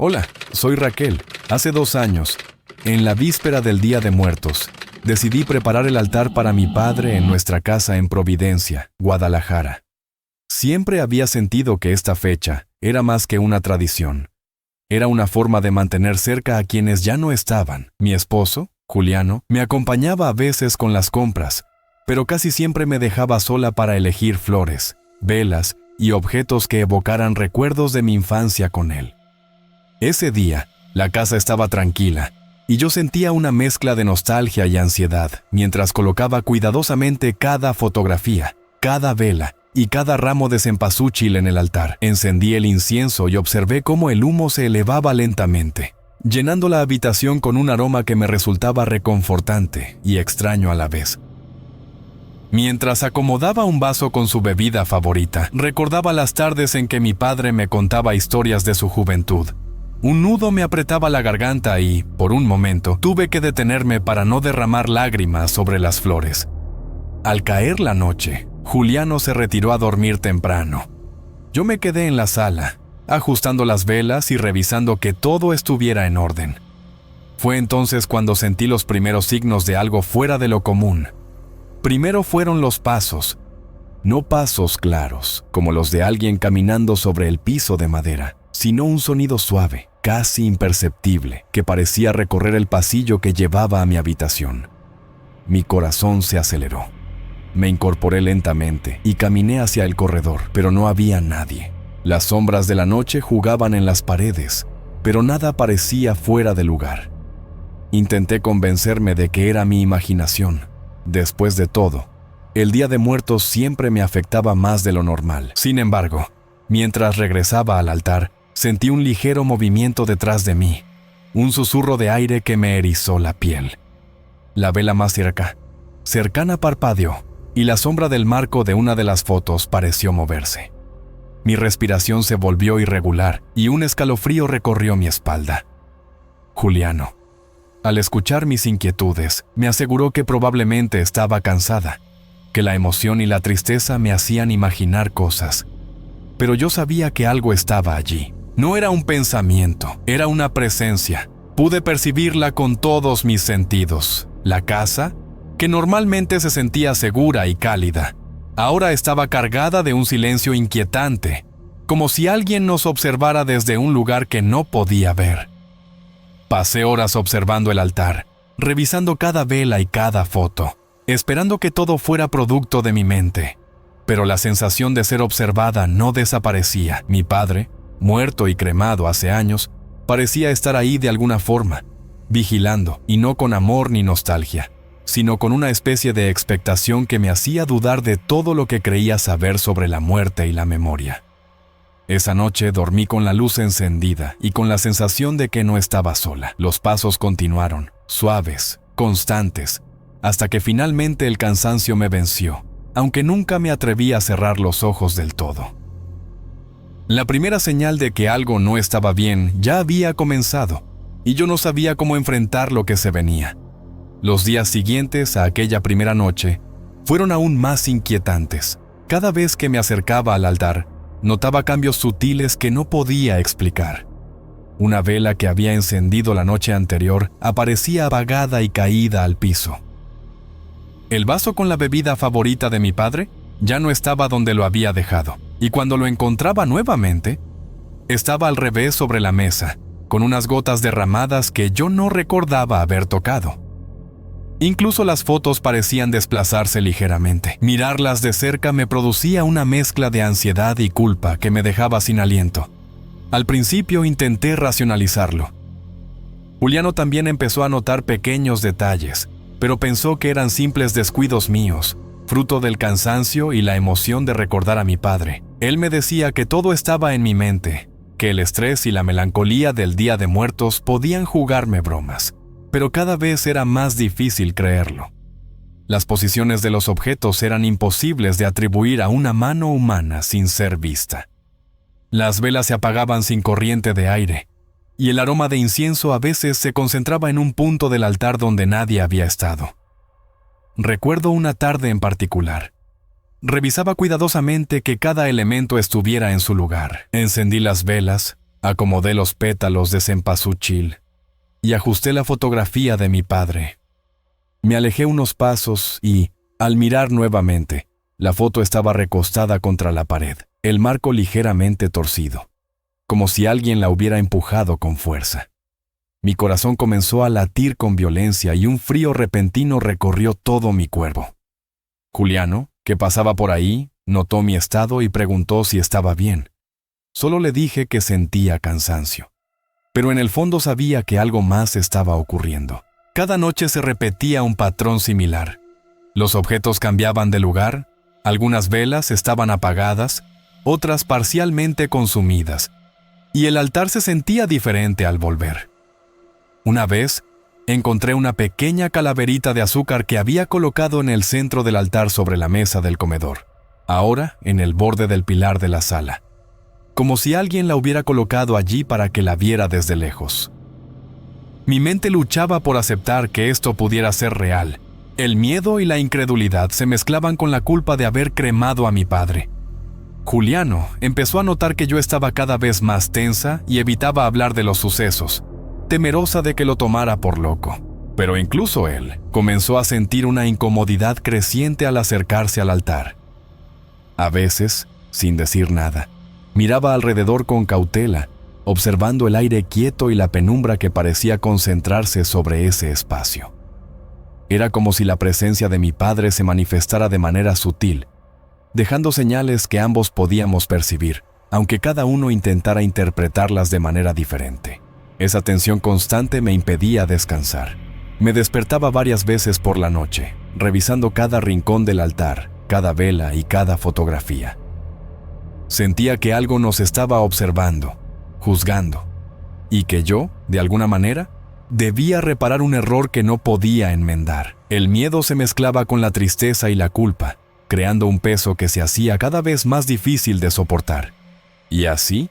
Hola, soy Raquel. Hace 2 años, en la víspera del Día de Muertos, decidí preparar el altar para mi padre en nuestra casa en Providencia, Guadalajara. Siempre había sentido que esta fecha era más que una tradición. Era una forma de mantener cerca a quienes ya no estaban. Mi esposo, Juliano, me acompañaba a veces con las compras, pero casi siempre me dejaba sola para elegir flores, velas y objetos que evocaran recuerdos de mi infancia con él. Ese día, la casa estaba tranquila, y yo sentía una mezcla de nostalgia y ansiedad mientras colocaba cuidadosamente cada fotografía, cada vela y cada ramo de cempasúchil en el altar. Encendí el incienso y observé cómo el humo se elevaba lentamente, llenando la habitación con un aroma que me resultaba reconfortante y extraño a la vez. Mientras acomodaba un vaso con su bebida favorita, recordaba las tardes en que mi padre me contaba historias de su juventud. Un nudo me apretaba la garganta y, por un momento, tuve que detenerme para no derramar lágrimas sobre las flores. Al caer la noche, Juliano se retiró a dormir temprano. Yo me quedé en la sala, ajustando las velas y revisando que todo estuviera en orden. Fue entonces cuando sentí los primeros signos de algo fuera de lo común. Primero fueron los pasos, no pasos claros, como los de alguien caminando sobre el piso de madera, sino un sonido suave, casi imperceptible, que parecía recorrer el pasillo que llevaba a mi habitación. Mi corazón se aceleró. Me incorporé lentamente y caminé hacia el corredor, pero no había nadie. Las sombras de la noche jugaban en las paredes, pero nada parecía fuera de lugar. Intenté convencerme de que era mi imaginación. Después de todo, el Día de Muertos siempre me afectaba más de lo normal. Sin embargo, mientras regresaba al altar, sentí un ligero movimiento detrás de mí, un susurro de aire que me erizó la piel. La vela más cercana parpadeó, y la sombra del marco de una de las fotos pareció moverse. Mi respiración se volvió irregular y un escalofrío recorrió mi espalda. Juliano, al escuchar mis inquietudes, me aseguró que probablemente estaba cansada, que la emoción y la tristeza me hacían imaginar cosas. Pero yo sabía que algo estaba allí. No era un pensamiento, era una presencia. Pude percibirla con todos mis sentidos. La casa, que normalmente se sentía segura y cálida, ahora estaba cargada de un silencio inquietante, como si alguien nos observara desde un lugar que no podía ver. Pasé horas observando el altar, revisando cada vela y cada foto, esperando que todo fuera producto de mi mente. Pero la sensación de ser observada no desaparecía. Mi padre, muerto y cremado hace años, parecía estar ahí de alguna forma, vigilando, y no con amor ni nostalgia, sino con una especie de expectación que me hacía dudar de todo lo que creía saber sobre la muerte y la memoria. Esa noche dormí con la luz encendida y con la sensación de que no estaba sola. Los pasos continuaron, suaves, constantes, hasta que finalmente el cansancio me venció, aunque nunca me atreví a cerrar los ojos del todo. La primera señal de que algo no estaba bien ya había comenzado, y yo no sabía cómo enfrentar lo que se venía. Los días siguientes a aquella primera noche fueron aún más inquietantes. Cada vez que me acercaba al altar, notaba cambios sutiles que no podía explicar. Una vela que había encendido la noche anterior aparecía apagada y caída al piso. El vaso con la bebida favorita de mi padre ya no estaba donde lo había dejado, y cuando lo encontraba nuevamente, estaba al revés sobre la mesa, con unas gotas derramadas que yo no recordaba haber tocado. Incluso las fotos parecían desplazarse ligeramente. Mirarlas de cerca me producía una mezcla de ansiedad y culpa que me dejaba sin aliento. Al principio intenté racionalizarlo. Juliano también empezó a notar pequeños detalles, pero pensó que eran simples descuidos míos, fruto del cansancio y la emoción de recordar a mi padre. Él me decía que todo estaba en mi mente, que el estrés y la melancolía del Día de Muertos podían jugarme bromas, pero cada vez era más difícil creerlo. Las posiciones de los objetos eran imposibles de atribuir a una mano humana sin ser vista. Las velas se apagaban sin corriente de aire, y el aroma de incienso a veces se concentraba en un punto del altar donde nadie había estado. Recuerdo una tarde en particular. Revisaba cuidadosamente que cada elemento estuviera en su lugar. Encendí las velas, Acomodé los pétalos de cempasúchil y ajusté la fotografía de mi padre. Me alejé unos pasos y, al mirar nuevamente, la foto estaba recostada contra la pared, el marco ligeramente torcido, como si alguien la hubiera empujado con fuerza. Mi corazón comenzó a latir con violencia y un frío repentino recorrió todo mi cuerpo. Juliano, que pasaba por ahí, notó mi estado y preguntó si estaba bien. Solo le dije que sentía cansancio, pero en el fondo sabía que algo más estaba ocurriendo. Cada noche se repetía un patrón similar. Los objetos cambiaban de lugar, algunas velas estaban apagadas, otras parcialmente consumidas, y el altar se sentía diferente al volver. Una vez, encontré una pequeña calaverita de azúcar que había colocado en el centro del altar sobre la mesa del comedor, ahora en el borde del pilar de la sala, como si alguien la hubiera colocado allí para que la viera desde lejos. Mi mente luchaba por aceptar que esto pudiera ser real. El miedo y la incredulidad se mezclaban con la culpa de haber cremado a mi padre. Juliano empezó a notar que yo estaba cada vez más tensa y evitaba hablar de los sucesos, temerosa de que lo tomara por loco. Pero incluso él comenzó a sentir una incomodidad creciente al acercarse al altar. A veces, sin decir nada, miraba alrededor con cautela, observando el aire quieto y la penumbra que parecía concentrarse sobre ese espacio. Era como si la presencia de mi padre se manifestara de manera sutil, dejando señales que ambos podíamos percibir, aunque cada uno intentara interpretarlas de manera diferente. Esa tensión constante me impedía descansar. Me despertaba varias veces por la noche, revisando cada rincón del altar, cada vela y cada fotografía. Sentía que algo nos estaba observando, juzgando, y que yo, de alguna manera, debía reparar un error que no podía enmendar. El miedo se mezclaba con la tristeza y la culpa, creando un peso que se hacía cada vez más difícil de soportar. Y así,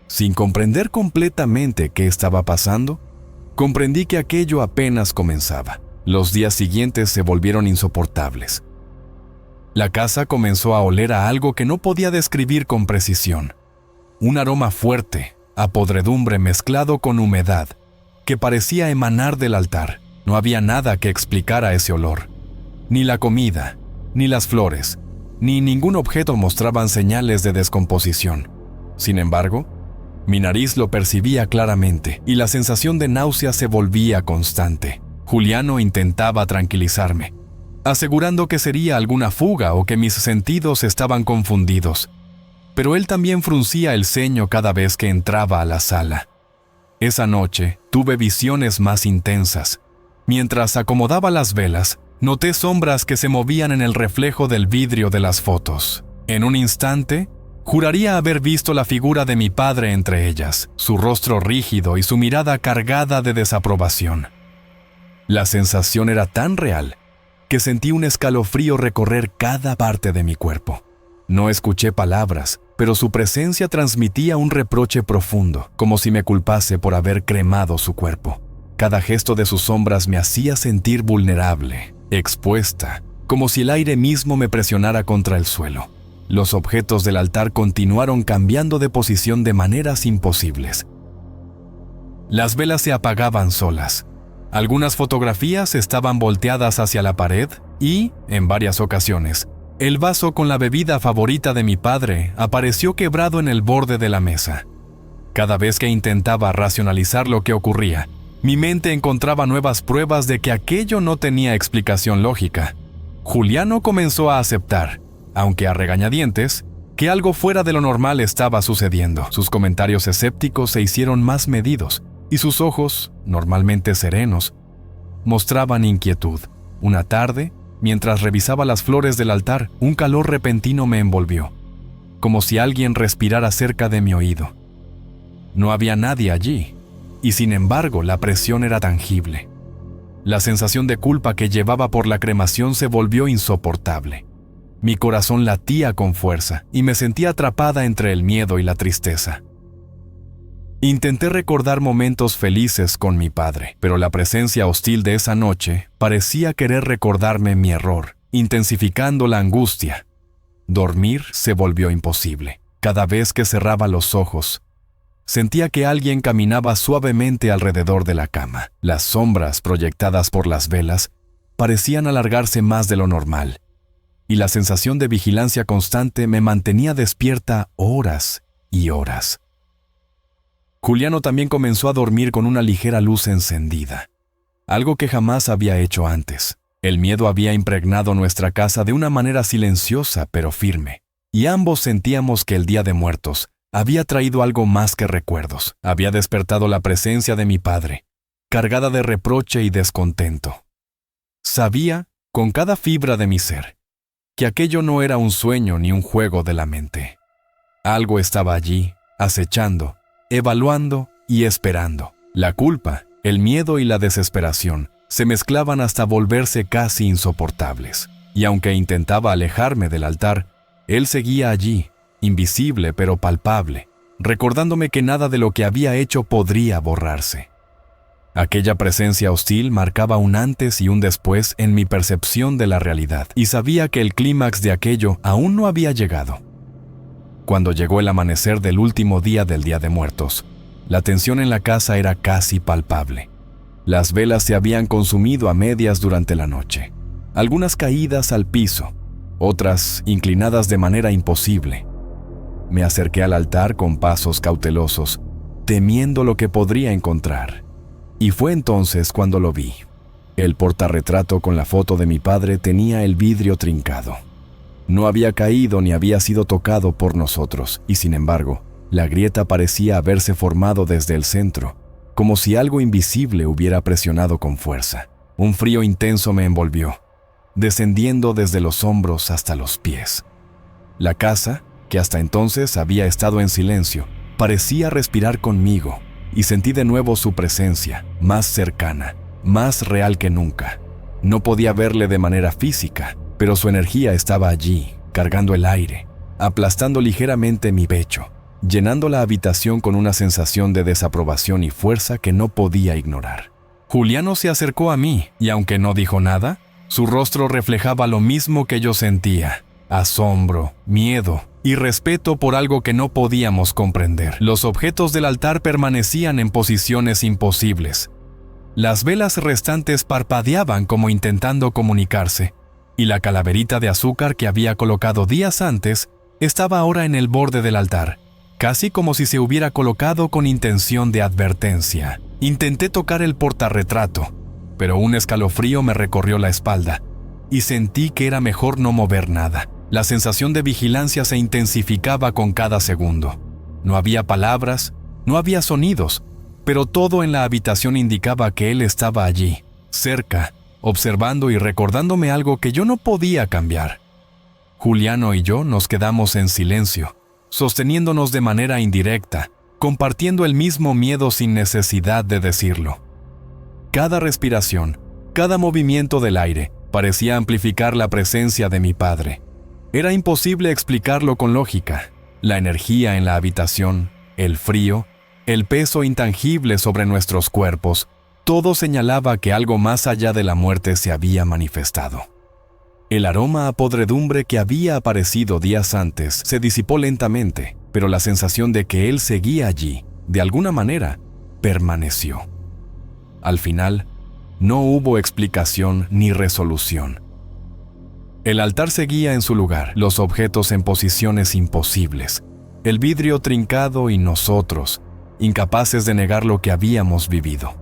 sin comprender completamente qué estaba pasando, comprendí que aquello apenas comenzaba. Los días siguientes se volvieron insoportables. La casa comenzó a oler a algo que no podía describir con precisión. Un aroma fuerte, a podredumbre mezclado con humedad, que parecía emanar del altar. No había nada que explicara ese olor. Ni la comida, ni las flores, ni ningún objeto mostraban señales de descomposición. Sin embargo, mi nariz lo percibía claramente y la sensación de náusea se volvía constante. Juliano intentaba tranquilizarme, asegurando que sería alguna fuga o que mis sentidos estaban confundidos. Pero él también fruncía el ceño cada vez que entraba a la sala. Esa noche tuve visiones más intensas. Mientras acomodaba las velas, noté sombras que se movían en el reflejo del vidrio de las fotos. En un instante, juraría haber visto la figura de mi padre entre ellas, su rostro rígido y su mirada cargada de desaprobación. La sensación era tan real que sentí un escalofrío recorrer cada parte de mi cuerpo. No escuché palabras, pero su presencia transmitía un reproche profundo, como si me culpase por haber cremado su cuerpo. Cada gesto de sus sombras me hacía sentir vulnerable, expuesta, como si el aire mismo me presionara contra el suelo. Los objetos del altar continuaron cambiando de posición de maneras imposibles. Las velas se apagaban solas. Algunas fotografías estaban volteadas hacia la pared y, en varias ocasiones, el vaso con la bebida favorita de mi padre apareció quebrado en el borde de la mesa. Cada vez que intentaba racionalizar lo que ocurría, mi mente encontraba nuevas pruebas de que aquello no tenía explicación lógica. Juliano comenzó a aceptar, aunque a regañadientes, que algo fuera de lo normal estaba sucediendo. Sus comentarios escépticos se hicieron más medidos, y sus ojos, normalmente serenos, mostraban inquietud. Una tarde, mientras revisaba las flores del altar, un calor repentino me envolvió, como si alguien respirara cerca de mi oído. No había nadie allí, y sin embargo la presión era tangible. La sensación de culpa que llevaba por la cremación se volvió insoportable. Mi corazón latía con fuerza y me sentía atrapada entre el miedo y la tristeza. Intenté recordar momentos felices con mi padre, pero la presencia hostil de esa noche parecía querer recordarme mi error, intensificando la angustia. Dormir se volvió imposible. Cada vez que cerraba los ojos, Sentía que alguien caminaba suavemente alrededor de la cama. Las sombras proyectadas por las velas parecían alargarse más de lo normal, y la sensación de vigilancia constante me mantenía despierta horas y horas. Juliano también comenzó a dormir con una ligera luz encendida, algo que jamás había hecho antes. El miedo había impregnado nuestra casa de una manera silenciosa pero firme, y ambos sentíamos que el Día de Muertos había traído algo más que recuerdos. Había despertado la presencia de mi padre, cargada de reproche y descontento. Sabía, con cada fibra de mi ser, que aquello no era un sueño ni un juego de la mente. Algo estaba allí, acechando, evaluando y esperando. La culpa, el miedo y la desesperación se mezclaban hasta volverse casi insoportables. Y aunque intentaba alejarme del altar, él seguía allí, invisible pero palpable, recordándome que nada de lo que había hecho podría borrarse. Aquella presencia hostil marcaba un antes y un después en mi percepción de la realidad, y sabía que el clímax de aquello aún no había llegado. Cuando llegó el amanecer del último día del Día de Muertos, la tensión en la casa era casi palpable. Las velas se habían consumido a medias durante la noche, algunas caídas al piso, otras inclinadas de manera imposible. Me acerqué al altar con pasos cautelosos, temiendo lo que podría encontrar. Y fue entonces cuando lo vi. El portarretrato con la foto de mi padre tenía el vidrio trincado. No había caído ni había sido tocado por nosotros, y sin embargo, la grieta parecía haberse formado desde el centro, como si algo invisible hubiera presionado con fuerza. Un frío intenso me envolvió, descendiendo desde los hombros hasta los pies. La casa, que hasta entonces había estado en silencio, parecía respirar conmigo, y sentí de nuevo su presencia, más cercana, más real que nunca. No podía verle de manera física, pero su energía estaba allí, cargando el aire, aplastando ligeramente mi pecho, llenando la habitación con una sensación de desaprobación y fuerza que no podía ignorar. Juliano se acercó a mí, y aunque no dijo nada, su rostro reflejaba lo mismo que yo sentía: asombro, miedo y respeto por algo que no podíamos comprender. Los objetos del altar permanecían en posiciones imposibles. Las velas restantes parpadeaban como intentando comunicarse, y la calaverita de azúcar que había colocado días antes estaba ahora en el borde del altar, casi como si se hubiera colocado con intención de advertencia. Intenté tocar el portarretrato, pero un escalofrío me recorrió la espalda, y sentí que era mejor no mover nada. La sensación de vigilancia se intensificaba con cada segundo. No había palabras, no había sonidos, pero todo en la habitación indicaba que él estaba allí, cerca, observando y recordándome algo que yo no podía cambiar. Juliano y yo nos quedamos en silencio, sosteniéndonos de manera indirecta, compartiendo el mismo miedo sin necesidad de decirlo. Cada respiración, cada movimiento del aire, parecía amplificar la presencia de mi padre. Era imposible explicarlo con lógica. La energía en la habitación, el frío, el peso intangible sobre nuestros cuerpos, todo señalaba que algo más allá de la muerte se había manifestado. El aroma a podredumbre que había aparecido días antes se disipó lentamente, pero la sensación de que él seguía allí, de alguna manera, permaneció. Al final, no hubo explicación ni resolución. El altar seguía en su lugar, los objetos en posiciones imposibles, el vidrio trincado y nosotros, incapaces de negar lo que habíamos vivido.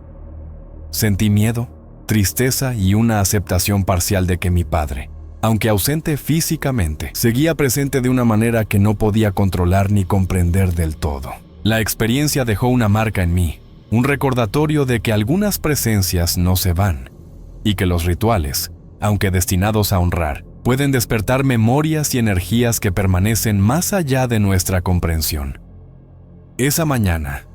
Sentí miedo, tristeza y una aceptación parcial de que mi padre, aunque ausente físicamente, seguía presente de una manera que no podía controlar ni comprender del todo. La experiencia dejó una marca en mí, un recordatorio de que algunas presencias no se van, y que los rituales, aunque destinados a honrar, pueden despertar memorias y energías que permanecen más allá de nuestra comprensión. Esa mañana,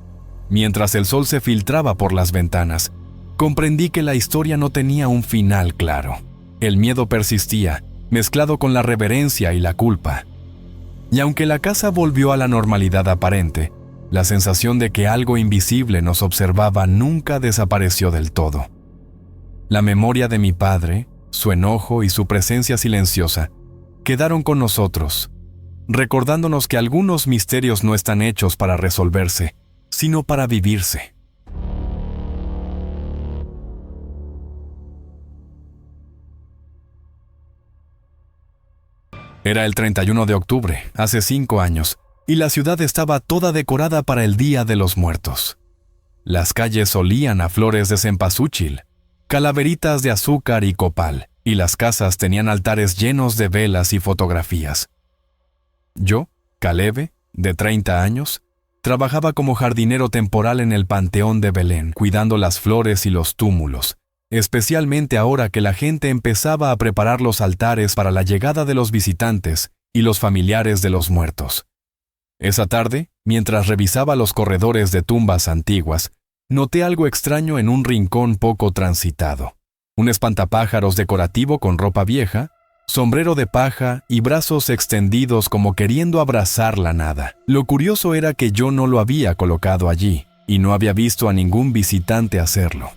mientras el sol se filtraba por las ventanas, comprendí que la historia no tenía un final claro. El miedo persistía, mezclado con la reverencia y la culpa. Y aunque la casa volvió a la normalidad aparente, la sensación de que algo invisible nos observaba nunca desapareció del todo. La memoria de mi padre, su enojo y su presencia silenciosa quedaron con nosotros, recordándonos que algunos misterios no están hechos para resolverse, sino para vivirse. Era el 31 de octubre, hace 5 años, y la ciudad estaba toda decorada para el Día de los Muertos. Las calles olían a flores de cempasúchil, calaveritas de azúcar y copal, y las casas tenían altares llenos de velas y fotografías. Yo, Caleb, de 30 años, trabajaba como jardinero temporal en el Panteón de Belén, cuidando las flores y los túmulos, especialmente ahora que la gente empezaba a preparar los altares para la llegada de los visitantes y los familiares de los muertos. Esa tarde, mientras revisaba los corredores de tumbas antiguas, noté algo extraño en un rincón poco transitado. Un espantapájaros decorativo con ropa vieja, sombrero de paja y brazos extendidos como queriendo abrazar la nada. Lo curioso era que yo no lo había colocado allí y no había visto a ningún visitante hacerlo.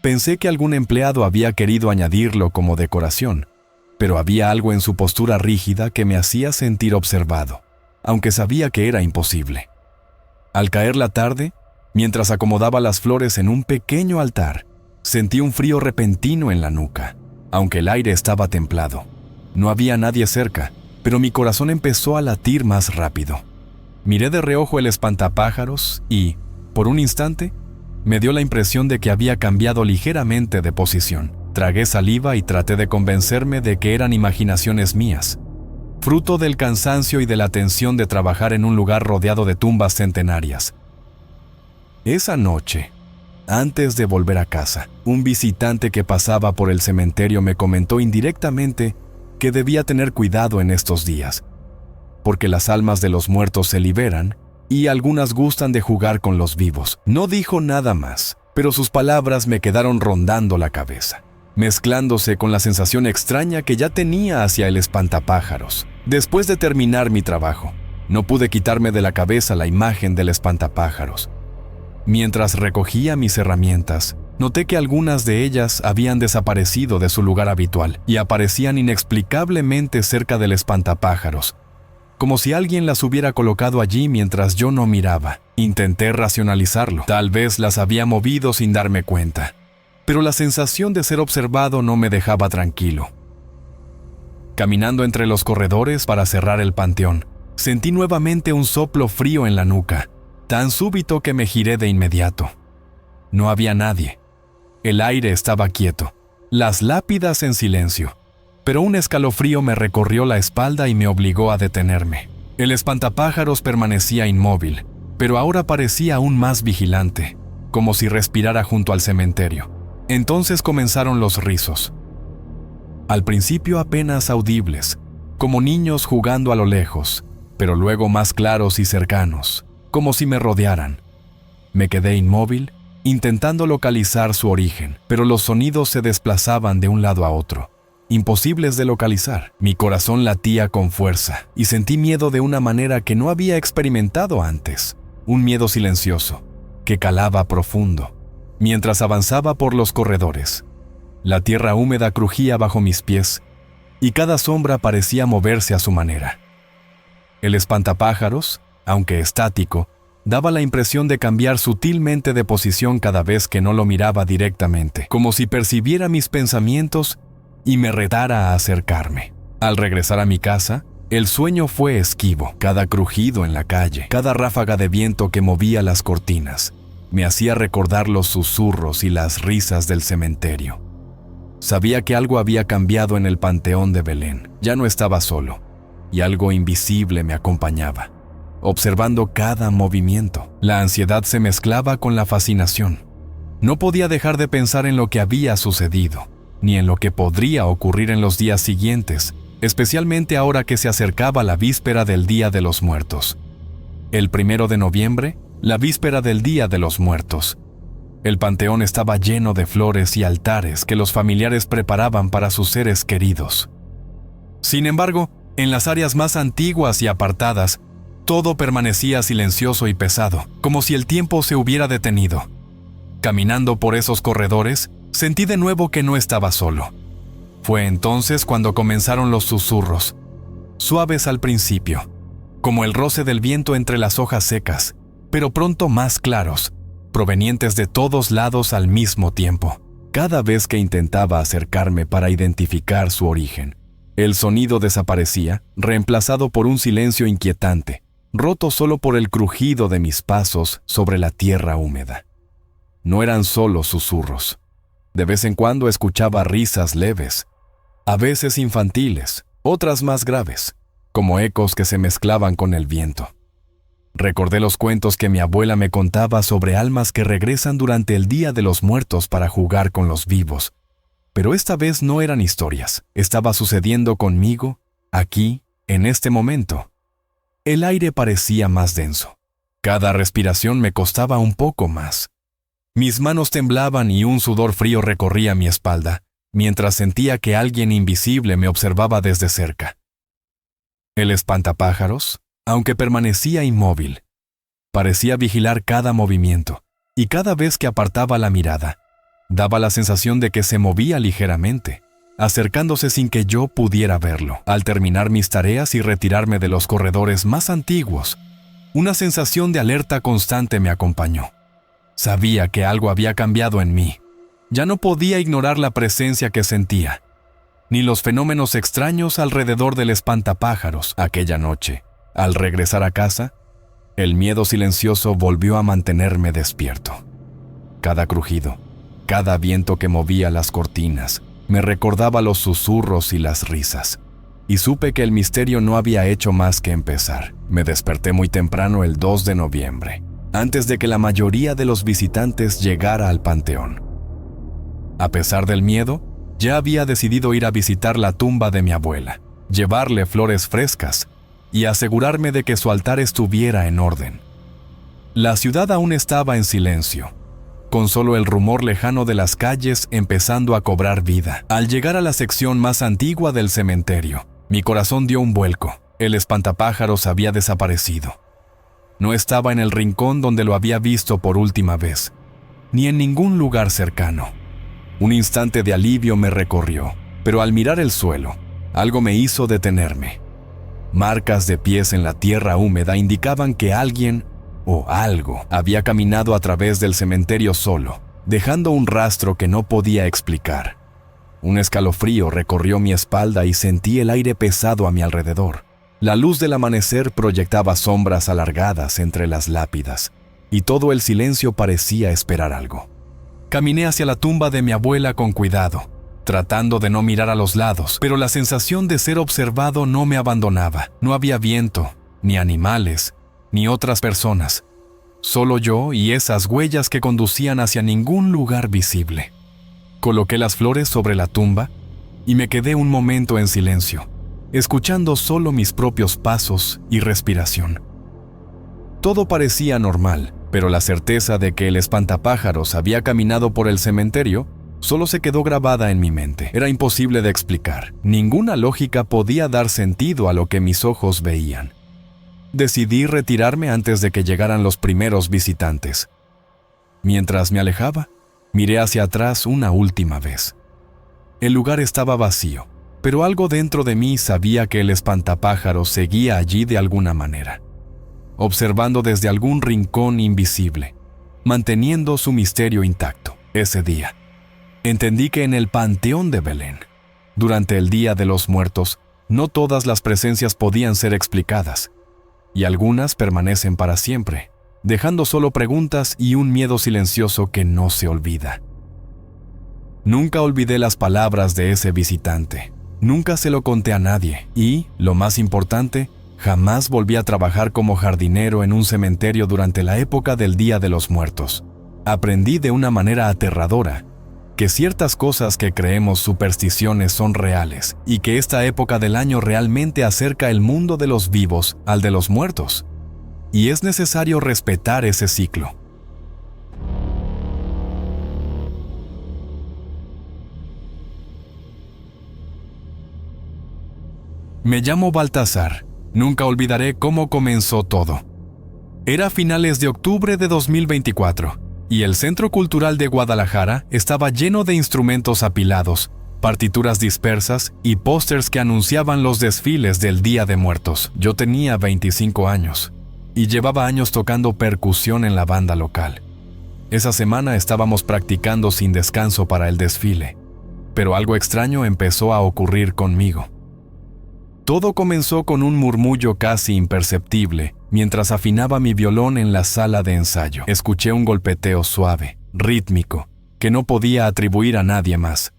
Pensé que algún empleado había querido añadirlo como decoración, pero había algo en su postura rígida que me hacía sentir observado, aunque sabía que era imposible. Al caer la tarde, mientras acomodaba las flores en un pequeño altar, sentí un frío repentino en la nuca, aunque el aire estaba templado. No había nadie cerca, pero mi corazón empezó a latir más rápido. Miré de reojo el espantapájaros y, por un instante, me dio la impresión de que había cambiado ligeramente de posición. Tragué saliva y traté de convencerme de que eran imaginaciones mías, fruto del cansancio y de la tensión de trabajar en un lugar rodeado de tumbas centenarias. Esa noche, antes de volver a casa, un visitante que pasaba por el cementerio me comentó indirectamente que debía tener cuidado en estos días, porque las almas de los muertos se liberan y algunas gustan de jugar con los vivos. No dijo nada más, pero sus palabras me quedaron rondando la cabeza, mezclándose con la sensación extraña que ya tenía hacia el espantapájaros. Después de terminar mi trabajo, no pude quitarme de la cabeza la imagen del espantapájaros. Mientras recogía mis herramientas, noté que algunas de ellas habían desaparecido de su lugar habitual y aparecían inexplicablemente cerca del espantapájaros, como si alguien las hubiera colocado allí mientras yo no miraba. Intenté racionalizarlo. Tal vez las había movido sin darme cuenta, pero la sensación de ser observado no me dejaba tranquilo. Caminando entre los corredores para cerrar el panteón, sentí nuevamente un soplo frío en la nuca, tan súbito que me giré de inmediato. No había nadie. El aire estaba quieto, las lápidas en silencio, pero un escalofrío me recorrió la espalda y me obligó a detenerme. El espantapájaros permanecía inmóvil, pero ahora parecía aún más vigilante, como si respirara junto al cementerio. Entonces comenzaron los rizos. Al principio apenas audibles, como niños jugando a lo lejos, pero luego más claros y cercanos, como si me rodearan. Me quedé inmóvil, intentando localizar su origen, pero los sonidos se desplazaban de un lado a otro, imposibles de localizar. Mi corazón latía con fuerza y sentí miedo de una manera que no había experimentado antes, un miedo silencioso, que calaba profundo. Mientras avanzaba por los corredores, la tierra húmeda crujía bajo mis pies y cada sombra parecía moverse a su manera. El espantapájaros, aunque estático, daba la impresión de cambiar sutilmente de posición cada vez que no lo miraba directamente, como si percibiera mis pensamientos y me retara a acercarme. Al regresar a mi casa, el sueño fue esquivo. Cada crujido en la calle, cada ráfaga de viento que movía las cortinas, me hacía recordar los susurros y las risas del cementerio. Sabía que algo había cambiado en el Panteón de Belén. Ya no estaba solo, y algo invisible me acompañaba, observando cada movimiento. La ansiedad se mezclaba con la fascinación. No podía dejar de pensar en lo que había sucedido, ni en lo que podría ocurrir en los días siguientes, especialmente ahora que se acercaba la víspera del Día de los Muertos. El 1 de noviembre, la víspera del Día de los Muertos. El panteón estaba lleno de flores y altares que los familiares preparaban para sus seres queridos. Sin embargo, en las áreas más antiguas y apartadas, todo permanecía silencioso y pesado, como si el tiempo se hubiera detenido. Caminando por esos corredores, sentí de nuevo que no estaba solo. Fue entonces cuando comenzaron los susurros, suaves al principio, como el roce del viento entre las hojas secas, pero pronto más claros, provenientes de todos lados al mismo tiempo. Cada vez que intentaba acercarme para identificar su origen, el sonido desaparecía, reemplazado por un silencio inquietante, roto solo por el crujido de mis pasos sobre la tierra húmeda. No eran solo susurros. De vez en cuando escuchaba risas leves, a veces infantiles, otras más graves, como ecos que se mezclaban con el viento. Recordé los cuentos que mi abuela me contaba sobre almas que regresan durante el Día de los Muertos para jugar con los vivos. Pero esta vez no eran historias, estaba sucediendo conmigo, aquí, en este momento. El aire parecía más denso. Cada respiración me costaba un poco más. Mis manos temblaban y un sudor frío recorría mi espalda, mientras sentía que alguien invisible me observaba desde cerca. El espantapájaros, aunque permanecía inmóvil, parecía vigilar cada movimiento, y cada vez que apartaba la mirada, daba la sensación de que se movía ligeramente, acercándose sin que yo pudiera verlo. Al terminar mis tareas y retirarme de los corredores más antiguos, una sensación de alerta constante me acompañó. Sabía que algo había cambiado en mí. Ya no podía ignorar la presencia que sentía, ni los fenómenos extraños alrededor del espantapájaros. Aquella noche, al regresar a casa, el miedo silencioso volvió a mantenerme despierto. Cada crujido, cada viento que movía las cortinas, me recordaba los susurros y las risas, y supe que el misterio no había hecho más que empezar. Me desperté muy temprano el 2 de noviembre, antes de que la mayoría de los visitantes llegara al panteón. A pesar del miedo, ya había decidido ir a visitar la tumba de mi abuela, llevarle flores frescas y asegurarme de que su altar estuviera en orden. La ciudad aún estaba en silencio, con solo el rumor lejano de las calles empezando a cobrar vida. Al llegar a la sección más antigua del cementerio, mi corazón dio un vuelco. El espantapájaros había desaparecido. No estaba en el rincón donde lo había visto por última vez, ni en ningún lugar cercano. Un instante de alivio me recorrió, pero al mirar el suelo, algo me hizo detenerme. Marcas de pies en la tierra húmeda indicaban que alguien o algo había caminado a través del cementerio solo, dejando un rastro que no podía explicar. Un escalofrío recorrió mi espalda y sentí el aire pesado a mi alrededor. La luz del amanecer proyectaba sombras alargadas entre las lápidas, y todo el silencio parecía esperar algo. Caminé hacia la tumba de mi abuela con cuidado, tratando de no mirar a los lados, pero la sensación de ser observado no me abandonaba. No había viento, ni animales, ni otras personas. Solo yo y esas huellas que conducían hacia ningún lugar visible. Coloqué las flores sobre la tumba y me quedé un momento en silencio, escuchando solo mis propios pasos y respiración. Todo parecía normal, pero la certeza de que el espantapájaros había caminado por el cementerio solo se quedó grabada en mi mente. Era imposible de explicar. Ninguna lógica podía dar sentido a lo que mis ojos veían. Decidí retirarme antes de que llegaran los primeros visitantes. Mientras me alejaba, miré hacia atrás una última vez. El lugar estaba vacío, pero algo dentro de mí sabía que el espantapájaros seguía allí de alguna manera, observando desde algún rincón invisible, manteniendo su misterio intacto. Ese día, entendí que en el Panteón de Belén, durante el Día de los Muertos, no todas las presencias podían ser explicadas, y algunas permanecen para siempre, dejando solo preguntas y un miedo silencioso que no se olvida. Nunca olvidé las palabras de ese visitante, nunca se lo conté a nadie, y, lo más importante, jamás volví a trabajar como jardinero en un cementerio durante la época del Día de los Muertos. Aprendí de una manera aterradora que ciertas cosas que creemos supersticiones son reales y que esta época del año realmente acerca el mundo de los vivos al de los muertos. Y es necesario respetar ese ciclo. Me llamo Baltasar. Nunca olvidaré cómo comenzó todo. Era finales de octubre de 2024 y el Centro Cultural de Guadalajara estaba lleno de instrumentos apilados, partituras dispersas y pósters que anunciaban los desfiles del Día de Muertos. Yo tenía 25 años. y llevaba años tocando percusión en la banda local. Esa semana estábamos practicando sin descanso para el desfile, pero algo extraño empezó a ocurrir conmigo. Todo comenzó con un murmullo casi imperceptible mientras afinaba mi violón en la sala de ensayo. Escuché un golpeteo suave, rítmico, que no podía atribuir a nadie más.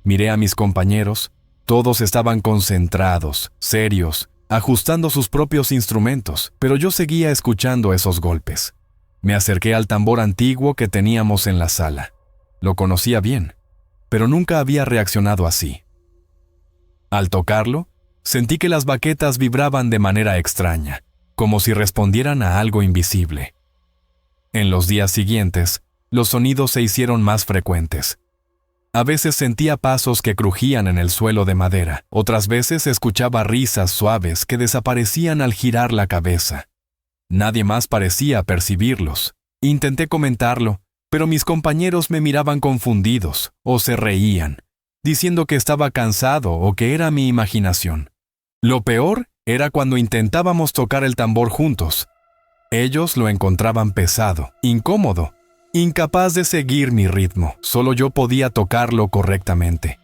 Miré a mis compañeros, todos estaban concentrados, serios, ajustando sus propios instrumentos, pero yo seguía escuchando esos golpes. Me acerqué al tambor antiguo que teníamos en la sala. Lo conocía bien, pero nunca había reaccionado así. Al tocarlo, sentí que las baquetas vibraban de manera extraña, como si respondieran a algo invisible. En los días siguientes, los sonidos se hicieron más frecuentes. A veces sentía pasos que crujían en el suelo de madera, otras veces escuchaba risas suaves que desaparecían al girar la cabeza. Nadie más parecía percibirlos. Intenté comentarlo, pero mis compañeros me miraban confundidos o se reían, diciendo que estaba cansado o que era mi imaginación. Lo peor era cuando intentábamos tocar el tambor juntos. Ellos lo encontraban pesado, incómodo, incapaz de seguir mi ritmo. Solo yo podía tocarlo correctamente.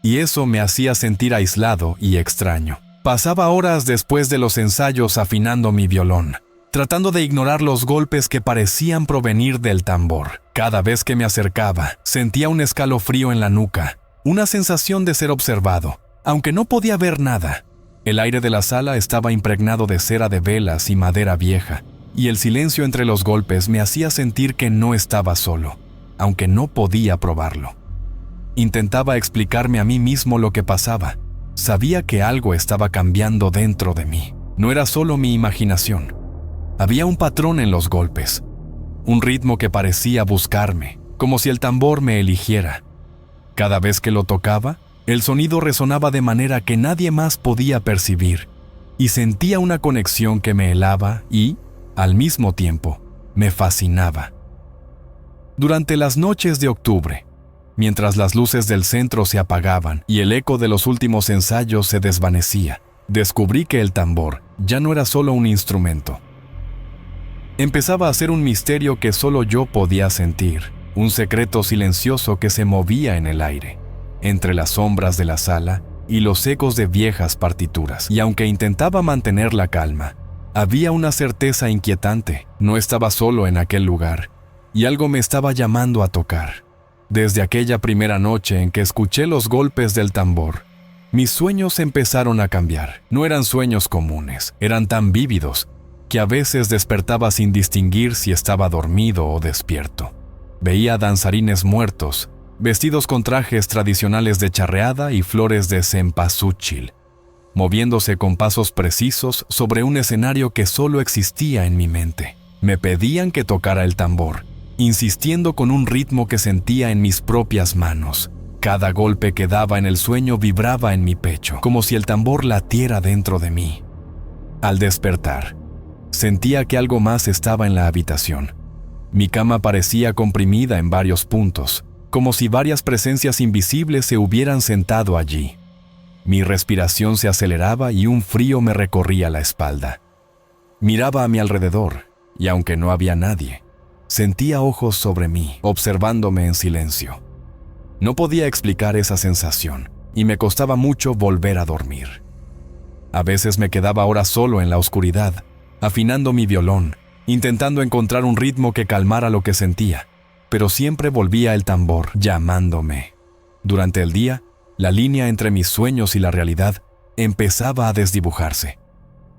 Y eso me hacía sentir aislado y extraño. Pasaba horas después de los ensayos afinando mi violón, tratando de ignorar los golpes que parecían provenir del tambor. Cada vez que me acercaba, sentía un escalofrío en la nuca, una sensación de ser observado, aunque no podía ver nada. El aire de la sala estaba impregnado de cera de velas y madera vieja, y el silencio entre los golpes me hacía sentir que no estaba solo, aunque no podía probarlo. Intentaba explicarme a mí mismo lo que pasaba. Sabía que algo estaba cambiando dentro de mí. No era solo mi imaginación. Había un patrón en los golpes, un ritmo que parecía buscarme, como si el tambor me eligiera. Cada vez que lo tocaba, el sonido resonaba de manera que nadie más podía percibir, y sentía una conexión que me helaba y, al mismo tiempo, me fascinaba. Durante las noches de octubre, mientras las luces del centro se apagaban y el eco de los últimos ensayos se desvanecía, descubrí que el tambor ya no era solo un instrumento. Empezaba a ser un misterio que solo yo podía sentir, un secreto silencioso que se movía en el aire, entre las sombras de la sala y los ecos de viejas partituras. Y aunque intentaba mantener la calma, había una certeza inquietante. No estaba solo en aquel lugar, y algo me estaba llamando a tocar. Desde aquella primera noche en que escuché los golpes del tambor, mis sueños empezaron a cambiar. No eran sueños comunes, eran tan vívidos que a veces despertaba sin distinguir si estaba dormido o despierto. Veía danzarines muertos, vestidos con trajes tradicionales de charreada y flores de cempasúchil, moviéndose con pasos precisos sobre un escenario que solo existía en mi mente. Me pedían que tocara el tambor, insistiendo con un ritmo que sentía en mis propias manos. Cada golpe que daba en el sueño vibraba en mi pecho, como si el tambor latiera dentro de mí. Al despertar, sentía que algo más estaba en la habitación. Mi cama parecía comprimida en varios puntos, como si varias presencias invisibles se hubieran sentado allí. Mi respiración se aceleraba y un frío me recorría la espalda. Miraba a mi alrededor, y aunque no había nadie, sentía ojos sobre mí, observándome en silencio. No podía explicar esa sensación, y me costaba mucho volver a dormir. A veces me quedaba horas solo en la oscuridad, afinando mi violón, intentando encontrar un ritmo que calmara lo que sentía, pero siempre volvía el tambor llamándome. Durante el día, la línea entre mis sueños y la realidad empezaba a desdibujarse.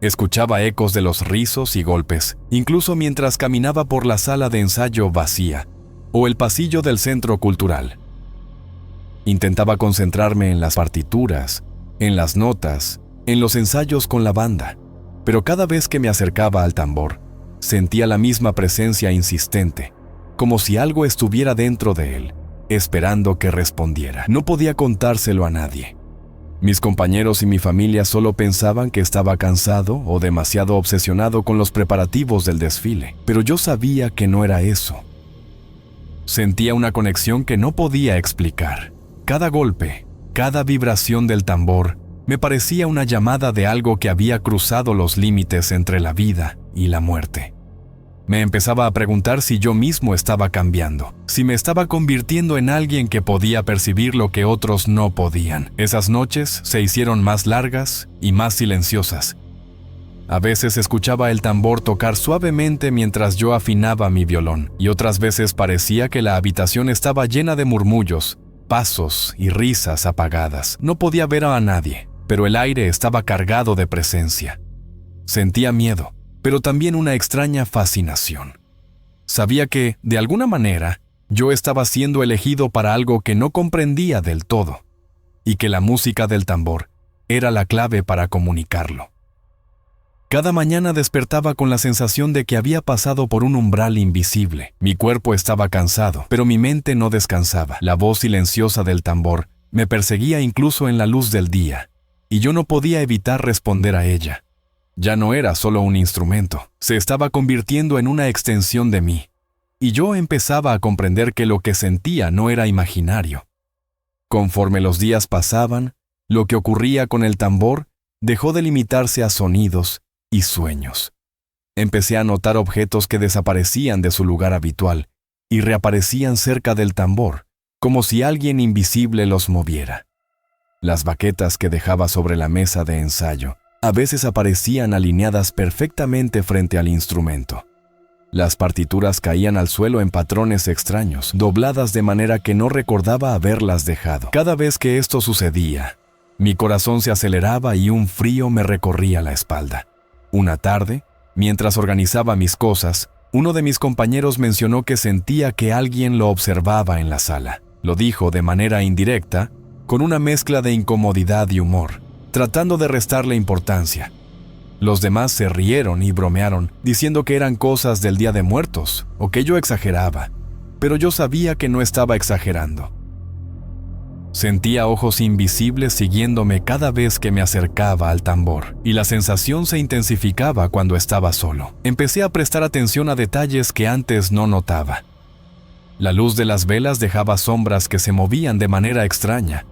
Escuchaba ecos de los rizos y golpes, incluso mientras caminaba por la sala de ensayo vacía o el pasillo del centro cultural. Intentaba concentrarme en las partituras, en las notas, en los ensayos con la banda, pero cada vez que me acercaba al tambor, sentía la misma presencia insistente, como si algo estuviera dentro de él, esperando que respondiera. No podía contárselo a nadie. Mis compañeros y mi familia solo pensaban que estaba cansado o demasiado obsesionado con los preparativos del desfile, pero yo sabía que no era eso. Sentía una conexión que no podía explicar. Cada golpe, cada vibración del tambor, me parecía una llamada de algo que había cruzado los límites entre la vida y la muerte. Me empezaba a preguntar si yo mismo estaba cambiando, si me estaba convirtiendo en alguien que podía percibir lo que otros no podían. Esas noches se hicieron más largas y más silenciosas. A veces escuchaba el tambor tocar suavemente mientras yo afinaba mi violón, y otras veces parecía que la habitación estaba llena de murmullos, pasos y risas apagadas. No podía ver a nadie, pero el aire estaba cargado de presencia. Sentía miedo, pero también una extraña fascinación. Sabía que, de alguna manera, yo estaba siendo elegido para algo que no comprendía del todo, y que la música del tambor era la clave para comunicarlo. Cada mañana despertaba con la sensación de que había pasado por un umbral invisible. Mi cuerpo estaba cansado, pero mi mente no descansaba. La voz silenciosa del tambor me perseguía incluso en la luz del día, y yo no podía evitar responder a ella. Ya no era solo un instrumento, se estaba convirtiendo en una extensión de mí, y yo empezaba a comprender que lo que sentía no era imaginario. Conforme los días pasaban, lo que ocurría con el tambor dejó de limitarse a sonidos y sueños. Empecé a notar objetos que desaparecían de su lugar habitual y reaparecían cerca del tambor, como si alguien invisible los moviera. Las baquetas que dejaba sobre la mesa de ensayo a veces aparecían alineadas perfectamente frente al instrumento. Las partituras caían al suelo en patrones extraños, dobladas de manera que no recordaba haberlas dejado. Cada vez que esto sucedía, mi corazón se aceleraba y un frío me recorría la espalda. Una tarde, mientras organizaba mis cosas, uno de mis compañeros mencionó que sentía que alguien lo observaba en la sala. Lo dijo de manera indirecta, con una mezcla de incomodidad y humor, tratando de restarle importancia. Los demás se rieron y bromearon, diciendo que eran cosas del Día de Muertos, o que yo exageraba, pero yo sabía que no estaba exagerando. Sentía ojos invisibles siguiéndome cada vez que me acercaba al tambor, y la sensación se intensificaba cuando estaba solo. Empecé a prestar atención a detalles que antes no notaba. La luz de las velas dejaba sombras que se movían de manera extraña.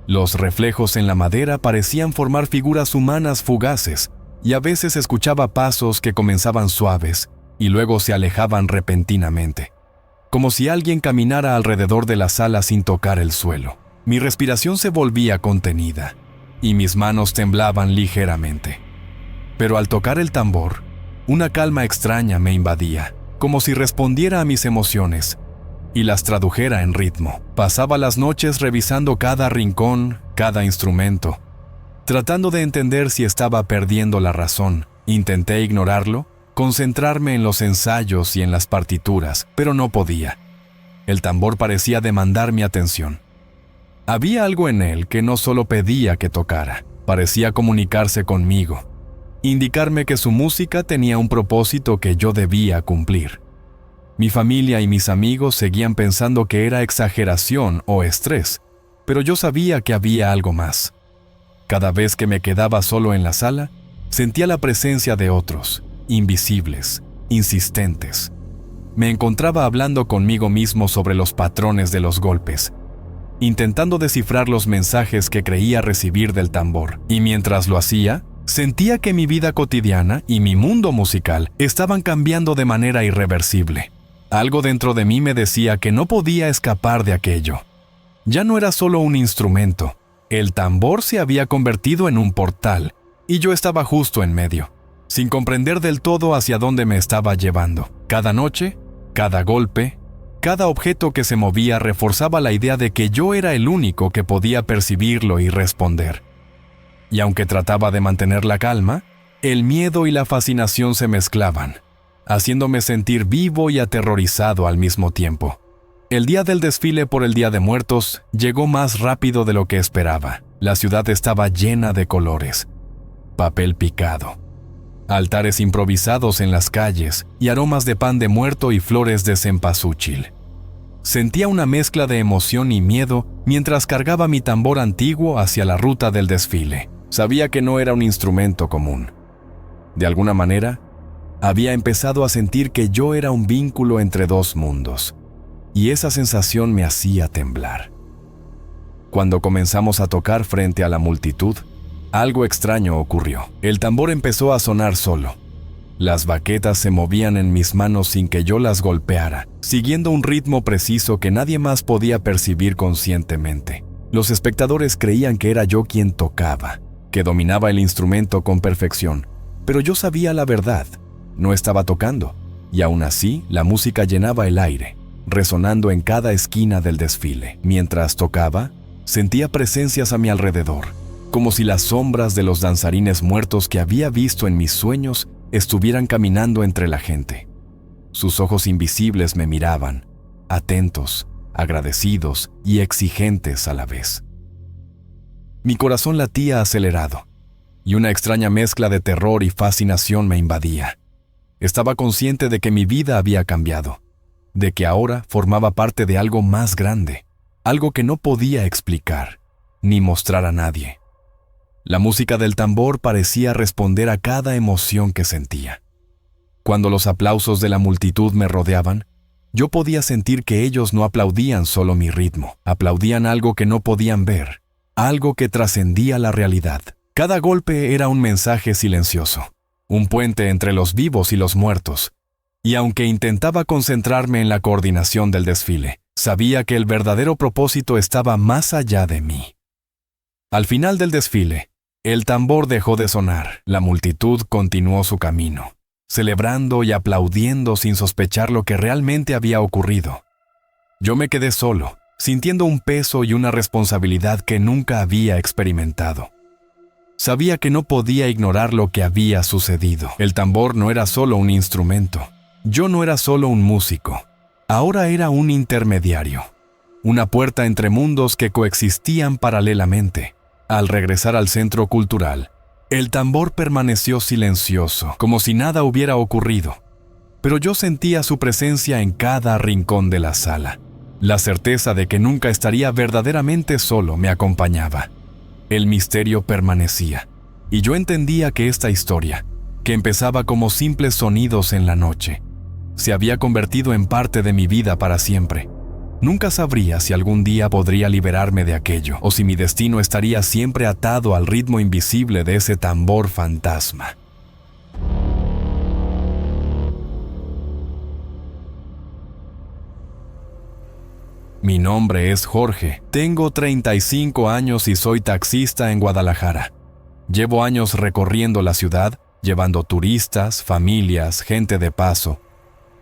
Los reflejos en la madera parecían formar figuras humanas fugaces, y a veces escuchaba pasos que comenzaban suaves y luego se alejaban repentinamente, como si alguien caminara alrededor de la sala sin tocar el suelo. Mi respiración se volvía contenida y mis manos temblaban ligeramente. Pero al tocar el tambor, una calma extraña me invadía, como si respondiera a mis emociones y las tradujera en ritmo. Pasaba las noches revisando cada rincón, cada instrumento, tratando de entender si estaba perdiendo la razón. Intenté ignorarlo, concentrarme en los ensayos y en las partituras, pero no podía. El tambor parecía demandar mi atención. Había algo en él que no solo pedía que tocara, parecía comunicarse conmigo, indicarme que su música tenía un propósito que yo debía cumplir. Mi familia y mis amigos seguían pensando que era exageración o estrés, pero yo sabía que había algo más. Cada vez que me quedaba solo en la sala, sentía la presencia de otros, invisibles, insistentes. Me encontraba hablando conmigo mismo sobre los patrones de los golpes, intentando descifrar los mensajes que creía recibir del tambor. Y mientras lo hacía, sentía que mi vida cotidiana y mi mundo musical estaban cambiando de manera irreversible. Algo dentro de mí me decía que no podía escapar de aquello. Ya no era solo un instrumento. El tambor se había convertido en un portal, y yo estaba justo en medio, sin comprender del todo hacia dónde me estaba llevando. Cada noche, cada golpe, cada objeto que se movía reforzaba la idea de que yo era el único que podía percibirlo y responder. Y aunque trataba de mantener la calma, el miedo y la fascinación se mezclaban, haciéndome sentir vivo y aterrorizado al mismo tiempo. El día del desfile por el Día de Muertos llegó más rápido de lo que esperaba. La ciudad estaba llena de colores, papel picado, altares improvisados en las calles y aromas de pan de muerto y flores de cempasúchil. Sentía una mezcla de emoción y miedo mientras cargaba mi tambor antiguo hacia la ruta del desfile. Sabía que no era un instrumento común. De alguna manera, había empezado a sentir que yo era un vínculo entre dos mundos, y esa sensación me hacía temblar. Cuando comenzamos a tocar frente a la multitud, algo extraño ocurrió. El tambor empezó a sonar solo. Las baquetas se movían en mis manos sin que yo las golpeara, siguiendo un ritmo preciso que nadie más podía percibir conscientemente. Los espectadores creían que era yo quien tocaba, que dominaba el instrumento con perfección, pero yo sabía la verdad. No estaba tocando, y aún así la música llenaba el aire, resonando en cada esquina del desfile. Mientras tocaba, sentía presencias a mi alrededor, como si las sombras de los danzarines muertos que había visto en mis sueños estuvieran caminando entre la gente. Sus ojos invisibles me miraban, atentos, agradecidos y exigentes a la vez. Mi corazón latía acelerado, y una extraña mezcla de terror y fascinación me invadía. Estaba consciente de que mi vida había cambiado, de que ahora formaba parte de algo más grande, algo que no podía explicar, ni mostrar a nadie. La música del tambor parecía responder a cada emoción que sentía. Cuando los aplausos de la multitud me rodeaban, yo podía sentir que ellos no aplaudían solo mi ritmo, aplaudían algo que no podían ver, algo que trascendía la realidad. Cada golpe era un mensaje silencioso, un puente entre los vivos y los muertos, y aunque intentaba concentrarme en la coordinación del desfile, sabía que el verdadero propósito estaba más allá de mí. Al final del desfile, el tambor dejó de sonar, la multitud continuó su camino, celebrando y aplaudiendo sin sospechar lo que realmente había ocurrido. Yo me quedé solo, sintiendo un peso y una responsabilidad que nunca había experimentado. Sabía que no podía ignorar lo que había sucedido. El tambor no era solo un instrumento. Yo no era solo un músico. Ahora era un intermediario. Una puerta entre mundos que coexistían paralelamente. Al regresar al centro cultural, el tambor permaneció silencioso, como si nada hubiera ocurrido. Pero yo sentía su presencia en cada rincón de la sala. La certeza de que nunca estaría verdaderamente solo me acompañaba. El misterio permanecía, y yo entendía que esta historia, que empezaba como simples sonidos en la noche, se había convertido en parte de mi vida para siempre. Nunca sabría si algún día podría liberarme de aquello, o si mi destino estaría siempre atado al ritmo invisible de ese tambor fantasma. Mi nombre es Jorge, tengo 35 años y soy taxista en Guadalajara. Llevo años recorriendo la ciudad, llevando turistas, familias, gente de paso.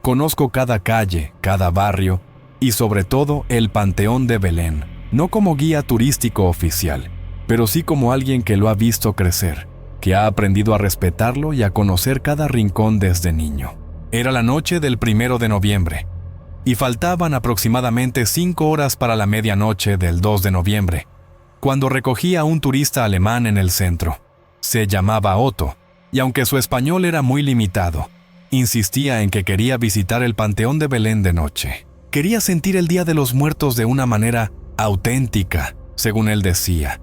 Conozco cada calle, cada barrio y sobre todo el Panteón de Belén, no como guía turístico oficial, pero sí como alguien que lo ha visto crecer, que ha aprendido a respetarlo y a conocer cada rincón desde niño. Era la noche del 1 de noviembre. Y faltaban aproximadamente 5 horas para la medianoche del 2 de noviembre, cuando recogí a un turista alemán en el centro. Se llamaba Otto, y aunque su español era muy limitado, insistía en que quería visitar el Panteón de Belén de noche. Quería sentir el Día de los Muertos de una manera auténtica, según él decía,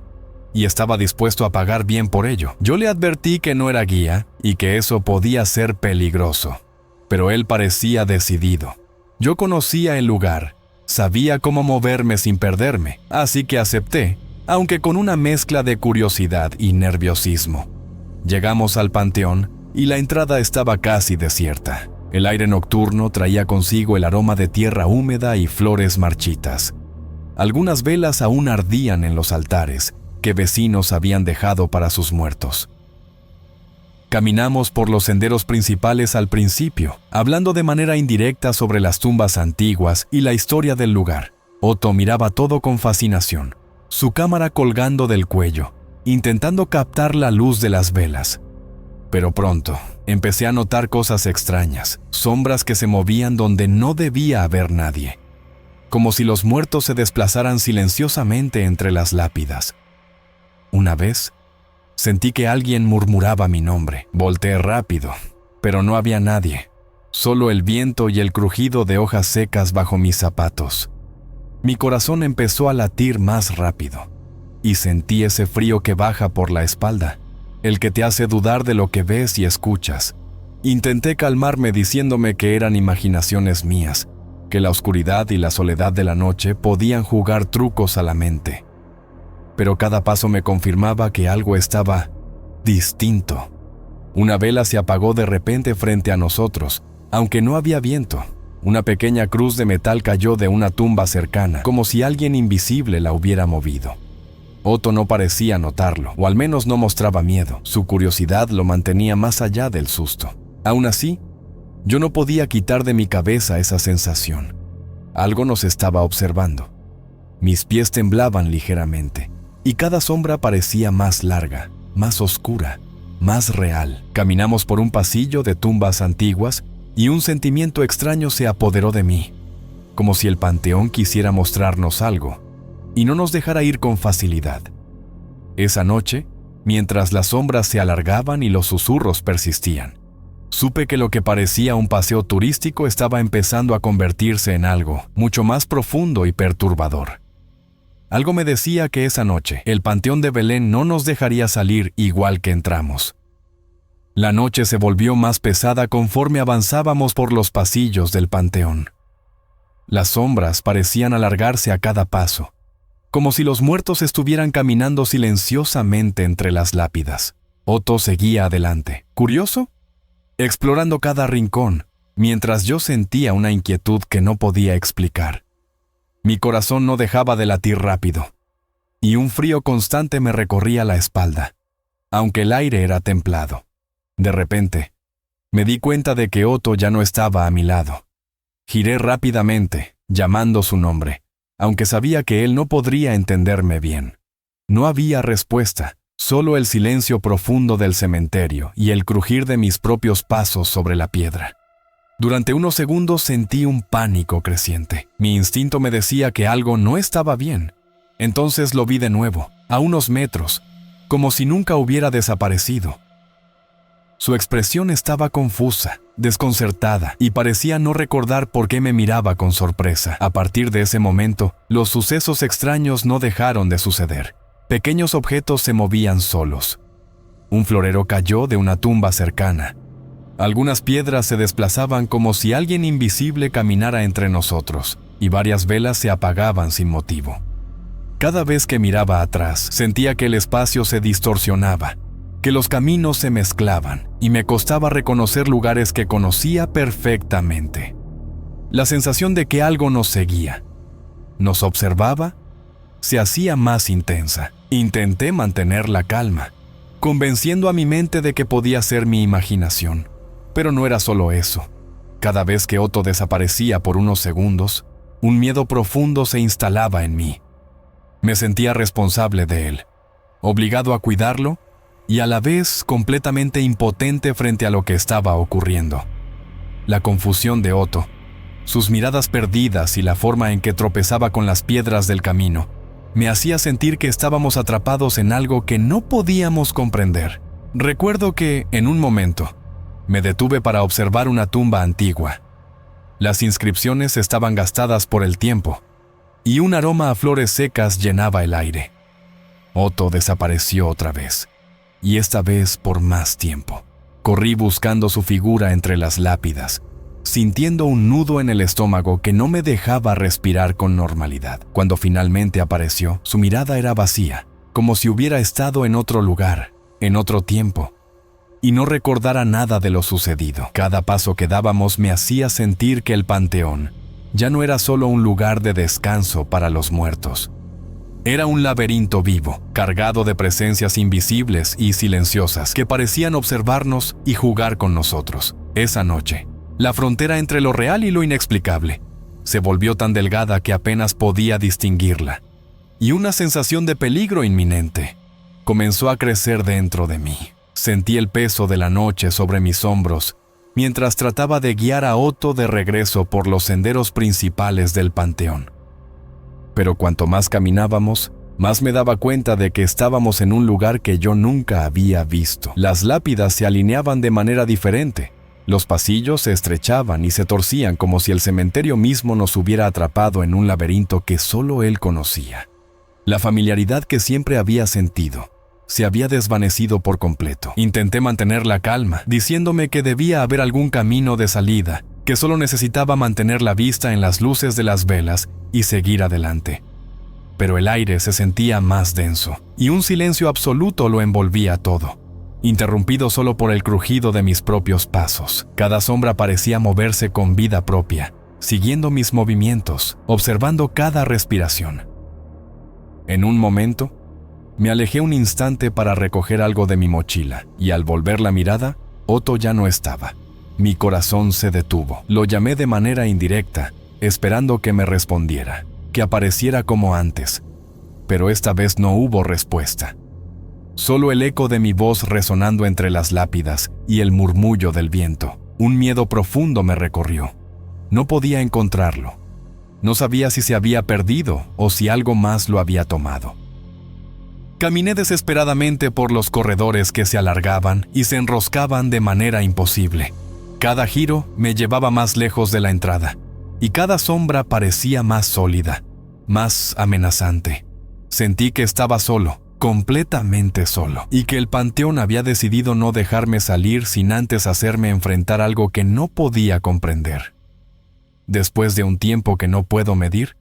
y estaba dispuesto a pagar bien por ello. Yo le advertí que no era guía y que eso podía ser peligroso, pero él parecía decidido. Yo conocía el lugar, sabía cómo moverme sin perderme, así que acepté, aunque con una mezcla de curiosidad y nerviosismo. Llegamos al panteón y la entrada estaba casi desierta. El aire nocturno traía consigo el aroma de tierra húmeda y flores marchitas. Algunas velas aún ardían en los altares que vecinos habían dejado para sus muertos. Caminamos por los senderos principales al principio, hablando de manera indirecta sobre las tumbas antiguas y la historia del lugar. Otto miraba todo con fascinación, su cámara colgando del cuello, intentando captar la luz de las velas. Pero pronto, empecé a notar cosas extrañas, sombras que se movían donde no debía haber nadie, como si los muertos se desplazaran silenciosamente entre las lápidas. Una vez, sentí que alguien murmuraba mi nombre. Volteé rápido, pero no había nadie, solo el viento y el crujido de hojas secas bajo mis zapatos. Mi corazón empezó a latir más rápido, y sentí ese frío que baja por la espalda, el que te hace dudar de lo que ves y escuchas. Intenté calmarme diciéndome que eran imaginaciones mías, que la oscuridad y la soledad de la noche podían jugar trucos a la mente. Pero cada paso me confirmaba que algo estaba distinto. Una vela se apagó de repente frente a nosotros, aunque no había viento. Una pequeña cruz de metal cayó de una tumba cercana, como si alguien invisible la hubiera movido. Otto no parecía notarlo, o al menos no mostraba miedo. Su curiosidad lo mantenía más allá del susto. Aún así, yo no podía quitar de mi cabeza esa sensación. Algo nos estaba observando. Mis pies temblaban ligeramente, y cada sombra parecía más larga, más oscura, más real. Caminamos por un pasillo de tumbas antiguas, y un sentimiento extraño se apoderó de mí, como si el panteón quisiera mostrarnos algo, y no nos dejara ir con facilidad. Esa noche, mientras las sombras se alargaban y los susurros persistían, supe que lo que parecía un paseo turístico estaba empezando a convertirse en algo mucho más profundo y perturbador. Algo me decía que esa noche el Panteón de Belén no nos dejaría salir igual que entramos. La noche se volvió más pesada conforme avanzábamos por los pasillos del panteón. Las sombras parecían alargarse a cada paso, como si los muertos estuvieran caminando silenciosamente entre las lápidas. Otto seguía adelante, curioso, explorando cada rincón, mientras yo sentía una inquietud que no podía explicar. Mi corazón no dejaba de latir rápido, y un frío constante me recorría la espalda, aunque el aire era templado. De repente, me di cuenta de que Otto ya no estaba a mi lado. Giré rápidamente, llamando su nombre, aunque sabía que él no podría entenderme bien. No había respuesta, solo el silencio profundo del cementerio y el crujir de mis propios pasos sobre la piedra. Durante unos segundos sentí un pánico creciente. Mi instinto me decía que algo no estaba bien. Entonces lo vi de nuevo, a unos metros, como si nunca hubiera desaparecido. Su expresión estaba confusa, desconcertada, y parecía no recordar por qué me miraba con sorpresa. A partir de ese momento, los sucesos extraños no dejaron de suceder. Pequeños objetos se movían solos. Un florero cayó de una tumba cercana. Algunas piedras se desplazaban como si alguien invisible caminara entre nosotros, y varias velas se apagaban sin motivo. Cada vez que miraba atrás, sentía que el espacio se distorsionaba, que los caminos se mezclaban, y me costaba reconocer lugares que conocía perfectamente. La sensación de que algo nos seguía, nos observaba, se hacía más intensa. Intenté mantener la calma, convenciendo a mi mente de que podía ser mi imaginación. Pero no era solo eso. Cada vez que Otto desaparecía por unos segundos, un miedo profundo se instalaba en mí. Me sentía responsable de él, obligado a cuidarlo y a la vez completamente impotente frente a lo que estaba ocurriendo. La confusión de Otto, sus miradas perdidas y la forma en que tropezaba con las piedras del camino, me hacía sentir que estábamos atrapados en algo que no podíamos comprender. Recuerdo que, en un momento, me detuve para observar una tumba antigua. Las inscripciones estaban gastadas por el tiempo, y un aroma a flores secas llenaba el aire. Otto desapareció otra vez, y esta vez por más tiempo. Corrí buscando su figura entre las lápidas, sintiendo un nudo en el estómago que no me dejaba respirar con normalidad. Cuando finalmente apareció, su mirada era vacía, como si hubiera estado en otro lugar, en otro tiempo, y no recordara nada de lo sucedido. Cada paso que dábamos me hacía sentir que el panteón ya no era solo un lugar de descanso para los muertos. Era un laberinto vivo, cargado de presencias invisibles y silenciosas que parecían observarnos y jugar con nosotros. Esa noche, la frontera entre lo real y lo inexplicable se volvió tan delgada que apenas podía distinguirla, y una sensación de peligro inminente comenzó a crecer dentro de mí. Sentí el peso de la noche sobre mis hombros mientras trataba de guiar a Otto de regreso por los senderos principales del panteón. Pero cuanto más caminábamos, más me daba cuenta de que estábamos en un lugar que yo nunca había visto. Las lápidas se alineaban de manera diferente. Los pasillos se estrechaban y se torcían como si el cementerio mismo nos hubiera atrapado en un laberinto que solo él conocía. La familiaridad que siempre había sentido se había desvanecido por completo. Intenté mantener la calma, diciéndome que debía haber algún camino de salida, que solo necesitaba mantener la vista en las luces de las velas y seguir adelante. Pero el aire se sentía más denso, y un silencio absoluto lo envolvía todo. interrumpido solo por el crujido de mis propios pasos. Cada sombra parecía moverse con vida propia, siguiendo mis movimientos, observando cada respiración. En un momento, me alejé un instante para recoger algo de mi mochila, y al volver la mirada, Otto ya no estaba. Mi corazón se detuvo. Lo llamé de manera indirecta, esperando que me respondiera, que apareciera como antes. Pero esta vez no hubo respuesta. Solo el eco de mi voz resonando entre las lápidas y el murmullo del viento. Un miedo profundo me recorrió. No podía encontrarlo. No sabía si se había perdido o si algo más lo había tomado. Caminé desesperadamente por los corredores que se alargaban y se enroscaban de manera imposible. Cada giro me llevaba más lejos de la entrada, y cada sombra parecía más sólida, más amenazante. Sentí que estaba solo, completamente solo, y que el panteón había decidido no dejarme salir sin antes hacerme enfrentar algo que no podía comprender. Después de un tiempo que no puedo medir,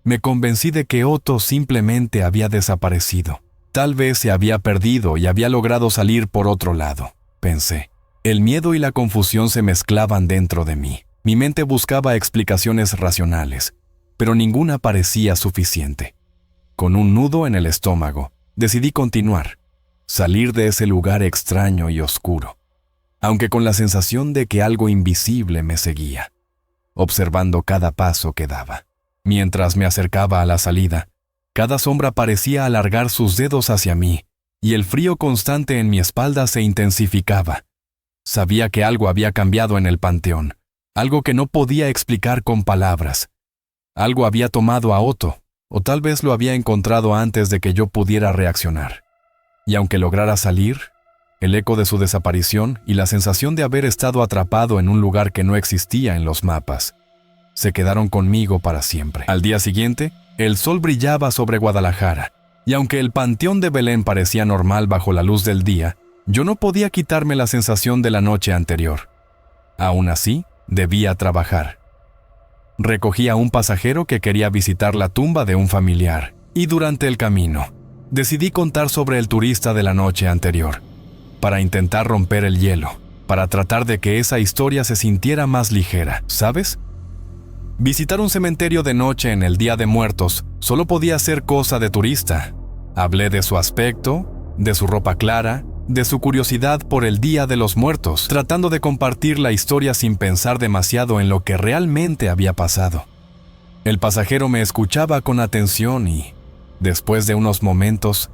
me convencí de que Otto simplemente había desaparecido. Tal vez se había perdido y había logrado salir por otro lado, pensé. El miedo y la confusión se mezclaban dentro de mí. Mi mente buscaba explicaciones racionales, pero ninguna parecía suficiente. Con un nudo en el estómago, decidí continuar, salir de ese lugar extraño y oscuro, aunque con la sensación de que algo invisible me seguía, observando cada paso que daba. Mientras me acercaba a la salida, cada sombra parecía alargar sus dedos hacia mí, y el frío constante en mi espalda se intensificaba. Sabía que algo había cambiado en el panteón, algo que no podía explicar con palabras. Algo había tomado a Otto, o tal vez lo había encontrado antes de que yo pudiera reaccionar. Y aunque lograra salir, el eco de su desaparición y la sensación de haber estado atrapado en un lugar que no existía en los mapas, se quedaron conmigo para siempre. Al día siguiente, el sol brillaba sobre Guadalajara, y aunque el panteón de Belén parecía normal bajo la luz del día, yo no podía quitarme la sensación de la noche anterior. Aún así, debía trabajar. Recogí a un pasajero que quería visitar la tumba de un familiar, y durante el camino, decidí contar sobre el turista de la noche anterior, para intentar romper el hielo, para tratar de que esa historia se sintiera más ligera, ¿sabes? Visitar un cementerio de noche en el Día de Muertos solo podía ser cosa de turista. Hablé de su aspecto, de su ropa clara, de su curiosidad por el Día de los Muertos, tratando de compartir la historia sin pensar demasiado en lo que realmente había pasado. El pasajero me escuchaba con atención y, después de unos momentos,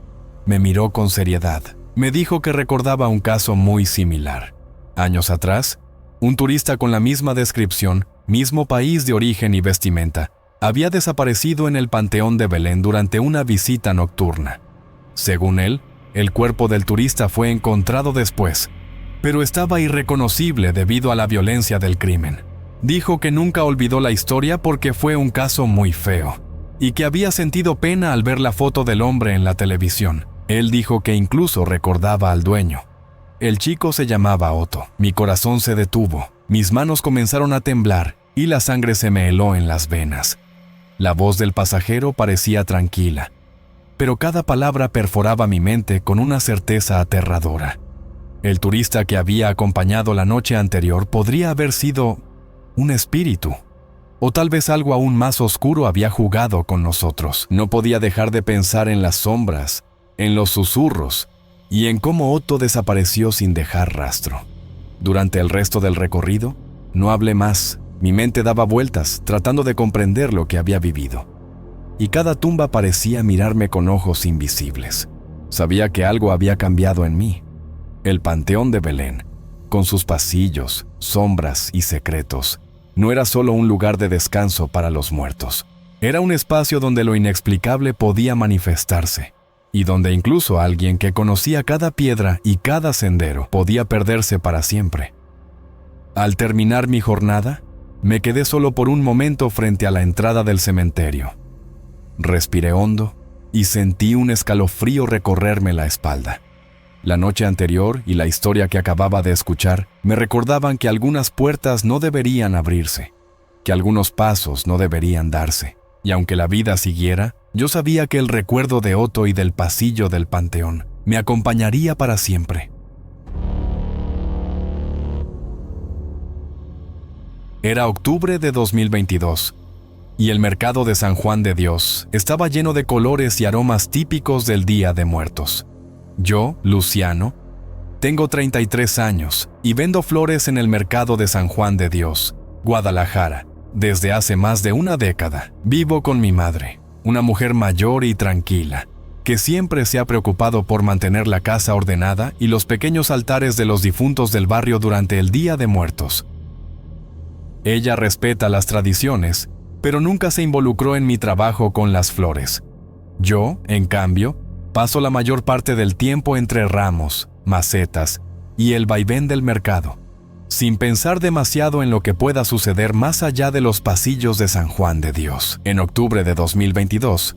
me miró con seriedad. Me dijo que recordaba un caso muy similar. Años atrás, un turista con la misma descripción, mismo país de origen y vestimenta, había desaparecido en el Panteón de Belén durante una visita nocturna. Según él, el cuerpo del turista fue encontrado después, pero estaba irreconocible debido a la violencia del crimen. Dijo que nunca olvidó la historia porque fue un caso muy feo, y que había sentido pena al ver la foto del hombre en la televisión. Él dijo que incluso recordaba al dueño. El chico se llamaba Otto. Mi corazón se detuvo, mis manos comenzaron a temblar y la sangre se me heló en las venas. La voz del pasajero parecía tranquila, pero cada palabra perforaba mi mente con una certeza aterradora. El turista que había acompañado la noche anterior podría haber sido un espíritu, o tal vez algo aún más oscuro había jugado con nosotros. No podía dejar de pensar en las sombras, en los susurros, y en cómo Otto desapareció sin dejar rastro. Durante el resto del recorrido, no hablé más. Mi mente daba vueltas, tratando de comprender lo que había vivido. Y cada tumba parecía mirarme con ojos invisibles. Sabía que algo había cambiado en mí. El Panteón de Belén, con sus pasillos, sombras y secretos, no era solo un lugar de descanso para los muertos. Era un espacio donde lo inexplicable podía manifestarse, y donde incluso alguien que conocía cada piedra y cada sendero podía perderse para siempre. Al terminar mi jornada, me quedé solo por un momento frente a la entrada del cementerio. Respiré hondo y sentí un escalofrío recorrerme la espalda. La noche anterior y la historia que acababa de escuchar me recordaban que algunas puertas no deberían abrirse, que algunos pasos no deberían darse. Y aunque la vida siguiera, yo sabía que el recuerdo de Otto y del pasillo del panteón me acompañaría para siempre. Era octubre de 2022 y el mercado de San Juan de Dios estaba lleno de colores y aromas típicos del Día de Muertos. Yo, Luciano, tengo 33 años y vendo flores en el mercado de San Juan de Dios, Guadalajara, desde hace más de una década. Vivo con mi madre, una mujer mayor y tranquila, que siempre se ha preocupado por mantener la casa ordenada y los pequeños altares de los difuntos del barrio durante el Día de Muertos. Ella respeta las tradiciones, pero nunca se involucró en mi trabajo con las flores. Yo, en cambio, paso la mayor parte del tiempo entre ramos, macetas y el vaivén del mercado, sin pensar demasiado en lo que pueda suceder más allá de los pasillos de San Juan de Dios. En octubre de 2022,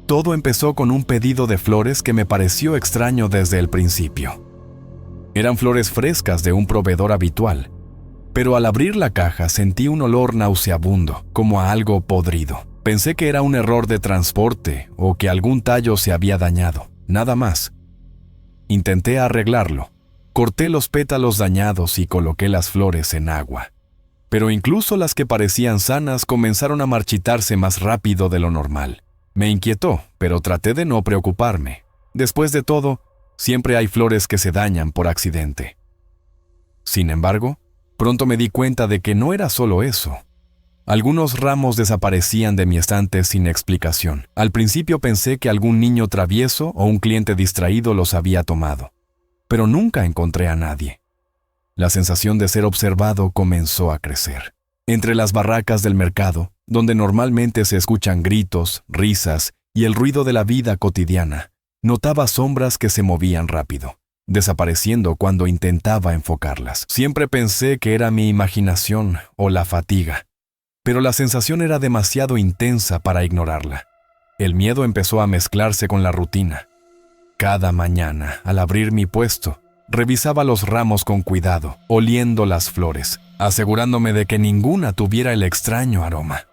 todo empezó con un pedido de flores que me pareció extraño desde el principio. Eran flores frescas de un proveedor habitual, pero al abrir la caja sentí un olor nauseabundo, como a algo podrido. Pensé que era un error de transporte o que algún tallo se había dañado, nada más. Intenté arreglarlo, corté los pétalos dañados y coloqué las flores en agua. Pero incluso las que parecían sanas comenzaron a marchitarse más rápido de lo normal. Me inquietó, pero traté de no preocuparme. Después de todo, siempre hay flores que se dañan por accidente. Sin embargo, pronto me di cuenta de que no era solo eso. Algunos ramos desaparecían de mi estante sin explicación. Al principio pensé que algún niño travieso o un cliente distraído los había tomado, pero nunca encontré a nadie. La sensación de ser observado comenzó a crecer. Entre las barracas del mercado, donde normalmente se escuchan gritos, risas y el ruido de la vida cotidiana, notaba sombras que se movían rápido, desapareciendo cuando intentaba enfocarlas. Siempre pensé que era mi imaginación o la fatiga, pero la sensación era demasiado intensa para ignorarla. El miedo empezó a mezclarse con la rutina. Cada mañana, al abrir mi puesto, revisaba los ramos con cuidado, oliendo las flores, asegurándome de que ninguna tuviera el extraño aroma.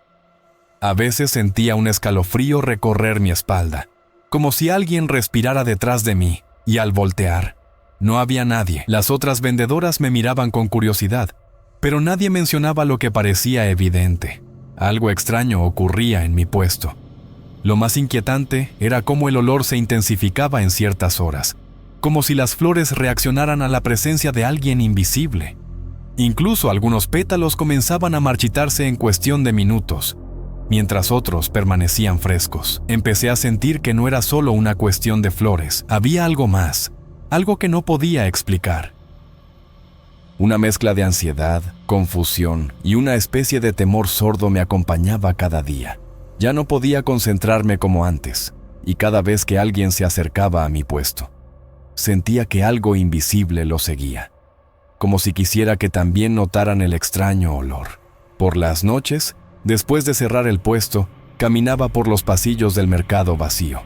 A veces sentía un escalofrío recorrer mi espalda, como si alguien respirara detrás de mí, y al voltear, no había nadie. Las otras vendedoras me miraban con curiosidad, pero nadie mencionaba lo que parecía evidente. Algo extraño ocurría en mi puesto. Lo más inquietante era cómo el olor se intensificaba en ciertas horas, como si las flores reaccionaran a la presencia de alguien invisible. Incluso algunos pétalos comenzaban a marchitarse en cuestión de minutos, mientras otros permanecían frescos. Empecé a sentir que no era solo una cuestión de flores, había algo más, algo que no podía explicar. Una mezcla de ansiedad, confusión y una especie de temor sordo me acompañaba cada día. Ya no podía concentrarme como antes, y cada vez que alguien se acercaba a mi puesto, sentía que algo invisible lo seguía, como si quisiera que también notaran el extraño olor. Por las noches, después de cerrar el puesto, caminaba por los pasillos del mercado vacío,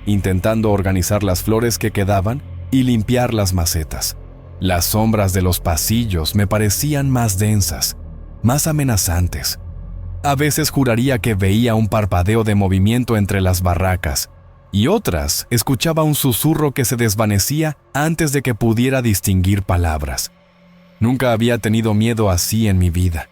intentando organizar las flores que quedaban y limpiar las macetas. Las sombras de los pasillos me parecían más densas, más amenazantes. A veces juraría que veía un parpadeo de movimiento entre las barracas, y otras escuchaba un susurro que se desvanecía antes de que pudiera distinguir palabras. Nunca había tenido miedo así en mi vida.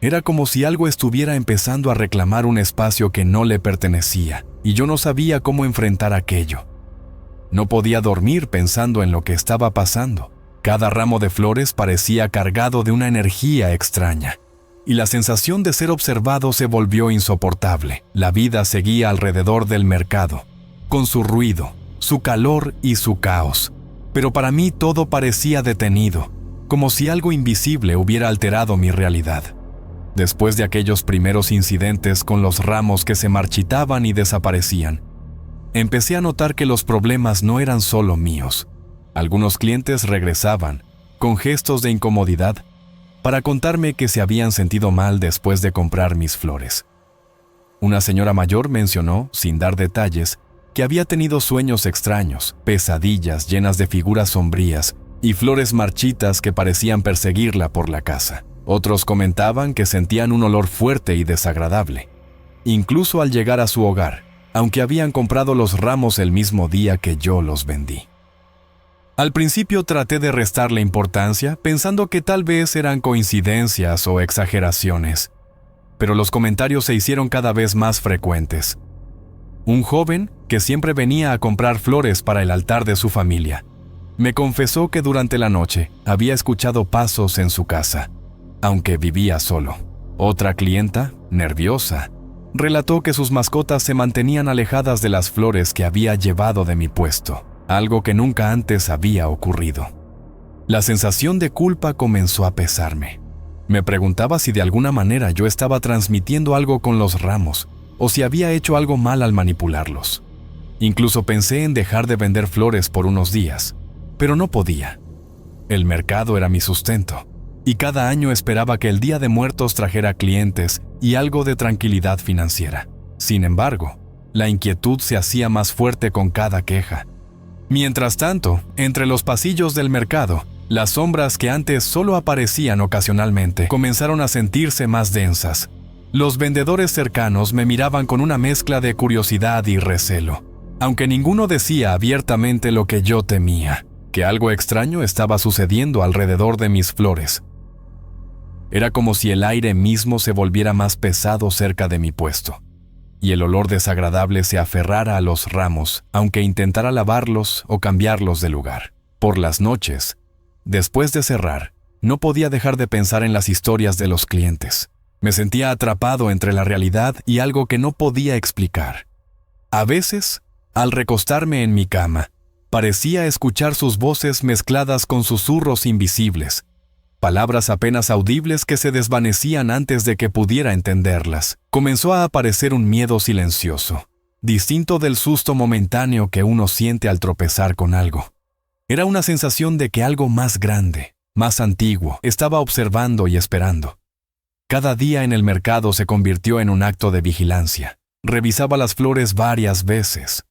Era como si algo estuviera empezando a reclamar un espacio que no le pertenecía, y yo no sabía cómo enfrentar aquello. No podía dormir pensando en lo que estaba pasando. Cada ramo de flores parecía cargado de una energía extraña, y la sensación de ser observado se volvió insoportable. La vida seguía alrededor del mercado, con su ruido, su calor y su caos. Pero para mí todo parecía detenido, como si algo invisible hubiera alterado mi realidad. Después de aquellos primeros incidentes con los ramos que se marchitaban y desaparecían, empecé a notar que los problemas no eran solo míos. Algunos clientes regresaban, con gestos de incomodidad, para contarme que se habían sentido mal después de comprar mis flores. Una señora mayor mencionó, sin dar detalles, que había tenido sueños extraños, pesadillas llenas de figuras sombrías y flores marchitas que parecían perseguirla por la casa. Otros comentaban que sentían un olor fuerte y desagradable, incluso al llegar a su hogar, aunque habían comprado los ramos el mismo día que yo los vendí. Al principio traté de restarle importancia, pensando que tal vez eran coincidencias o exageraciones, pero los comentarios se hicieron cada vez más frecuentes. Un joven, que siempre venía a comprar flores para el altar de su familia, me confesó que durante la noche había escuchado pasos en su casa, aunque vivía solo. Otra clienta, nerviosa, relató que sus mascotas se mantenían alejadas de las flores que había llevado de mi puesto, algo que nunca antes había ocurrido. La sensación de culpa comenzó a pesarme. Me preguntaba si de alguna manera yo estaba transmitiendo algo con los ramos o si había hecho algo mal al manipularlos. Incluso pensé en dejar de vender flores por unos días, pero no podía. El mercado era mi sustento, y cada año esperaba que el Día de Muertos trajera clientes y algo de tranquilidad financiera. Sin embargo, la inquietud se hacía más fuerte con cada queja. Mientras tanto, entre los pasillos del mercado, las sombras que antes solo aparecían ocasionalmente comenzaron a sentirse más densas. Los vendedores cercanos me miraban con una mezcla de curiosidad y recelo, aunque ninguno decía abiertamente lo que yo temía, que algo extraño estaba sucediendo alrededor de mis flores. Era como si el aire mismo se volviera más pesado cerca de mi puesto, y el olor desagradable se aferrara a los ramos, aunque intentara lavarlos o cambiarlos de lugar. Por las noches, después de cerrar, no podía dejar de pensar en las historias de los clientes. Me sentía atrapado entre la realidad y algo que no podía explicar. A veces, al recostarme en mi cama, parecía escuchar sus voces mezcladas con susurros invisibles, palabras apenas audibles que se desvanecían antes de que pudiera entenderlas. Comenzó a aparecer un miedo silencioso, distinto del susto momentáneo que uno siente al tropezar con algo. Era una sensación de que algo más grande, más antiguo, estaba observando y esperando. Cada día en el mercado se convirtió en un acto de vigilancia. Revisaba las flores varias veces.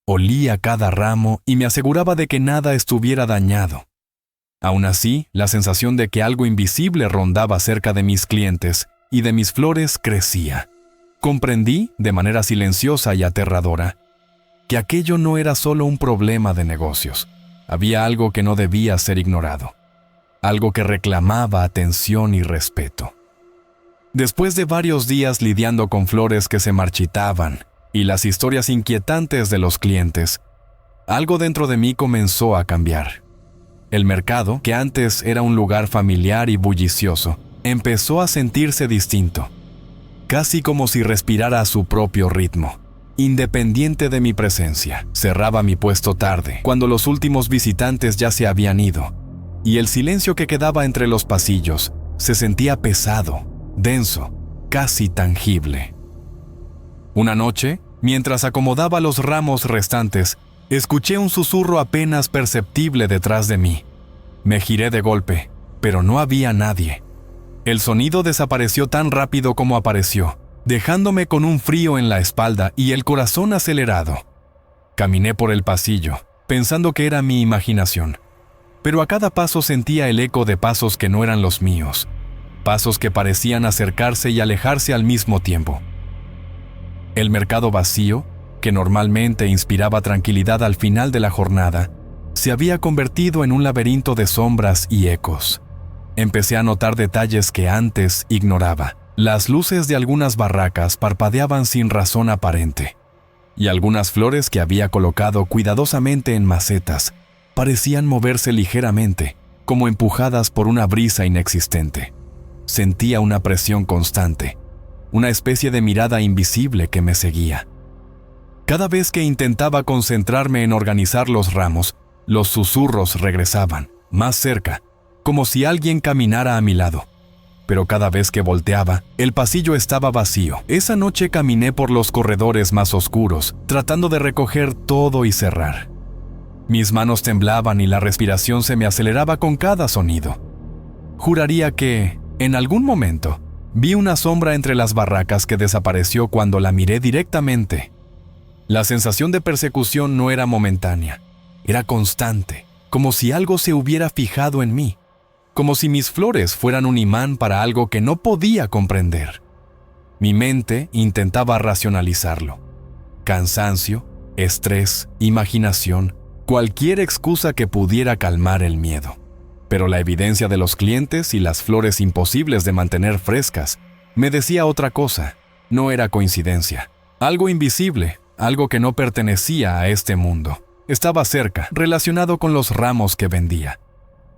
Olía cada ramo y me aseguraba de que nada estuviera dañado. Aún así, la sensación de que algo invisible rondaba cerca de mis clientes y de mis flores crecía. Comprendí, de manera silenciosa y aterradora, que aquello no era solo un problema de negocios. Había algo que no debía ser ignorado. Algo que reclamaba atención y respeto. Después de varios días lidiando con flores que se marchitaban y las historias inquietantes de los clientes, algo dentro de mí comenzó a cambiar. El mercado, que antes era un lugar familiar y bullicioso, empezó a sentirse distinto, casi como si respirara a su propio ritmo, independiente de mi presencia. Cerraba mi puesto tarde, cuando los últimos visitantes ya se habían ido, y el silencio que quedaba entre los pasillos se sentía pesado, denso, casi tangible. Una noche, mientras acomodaba los ramos restantes, escuché un susurro apenas perceptible detrás de mí. Me giré de golpe, pero no había nadie. El sonido desapareció tan rápido como apareció, dejándome con un frío en la espalda y el corazón acelerado. Caminé por el pasillo, pensando que era mi imaginación, pero a cada paso sentía el eco de pasos que no eran los míos. Pasos que parecían acercarse y alejarse al mismo tiempo. El mercado vacío, que normalmente inspiraba tranquilidad al final de la jornada, se había convertido en un laberinto de sombras y ecos. Empecé a notar detalles que antes ignoraba. Las luces de algunas barracas parpadeaban sin razón aparente, y algunas flores que había colocado cuidadosamente en macetas parecían moverse ligeramente, como empujadas por una brisa inexistente. Sentía una presión constante, una especie de mirada invisible que me seguía. Cada vez que intentaba concentrarme en organizar los ramos, los susurros regresaban, más cerca, como si alguien caminara a mi lado. Pero cada vez que volteaba, el pasillo estaba vacío. Esa noche caminé por los corredores más oscuros, tratando de recoger todo y cerrar. Mis manos temblaban y la respiración se me aceleraba con cada sonido. Juraría que, en algún momento, vi una sombra entre las barracas que desapareció cuando la miré directamente. La sensación de persecución no era momentánea, era constante, como si algo se hubiera fijado en mí, como si mis flores fueran un imán para algo que no podía comprender. Mi mente intentaba racionalizarlo. Cansancio, estrés, imaginación, cualquier excusa que pudiera calmar el miedo. Pero la evidencia de los clientes y las flores imposibles de mantener frescas me decía otra cosa. No era coincidencia. Algo invisible, algo que no pertenecía a este mundo. Estaba cerca, relacionado con los ramos que vendía.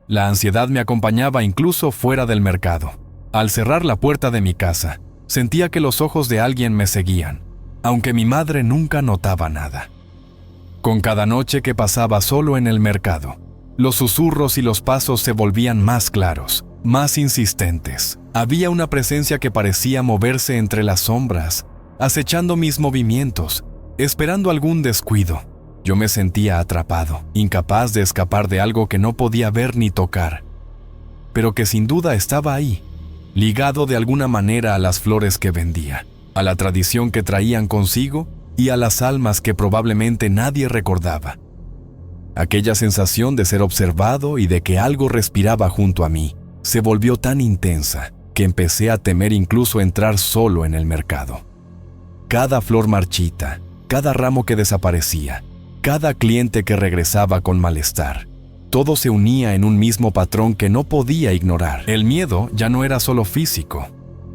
La ansiedad me acompañaba incluso fuera del mercado. Al cerrar la puerta de mi casa, sentía que los ojos de alguien me seguían, aunque mi madre nunca notaba nada. Con cada noche que pasaba solo en el mercado, los susurros y los pasos se volvían más claros, más insistentes. Había una presencia que parecía moverse entre las sombras, acechando mis movimientos, esperando algún descuido. Yo me sentía atrapado, incapaz de escapar de algo que no podía ver ni tocar, pero que sin duda estaba ahí, ligado de alguna manera a las flores que vendía, a la tradición que traían consigo y a las almas que probablemente nadie recordaba. Aquella sensación de ser observado y de que algo respiraba junto a mí se volvió tan intensa que empecé a temer incluso entrar solo en el mercado. Cada flor marchita, cada ramo que desaparecía, cada cliente que regresaba con malestar, todo se unía en un mismo patrón que no podía ignorar. El miedo ya no era solo físico.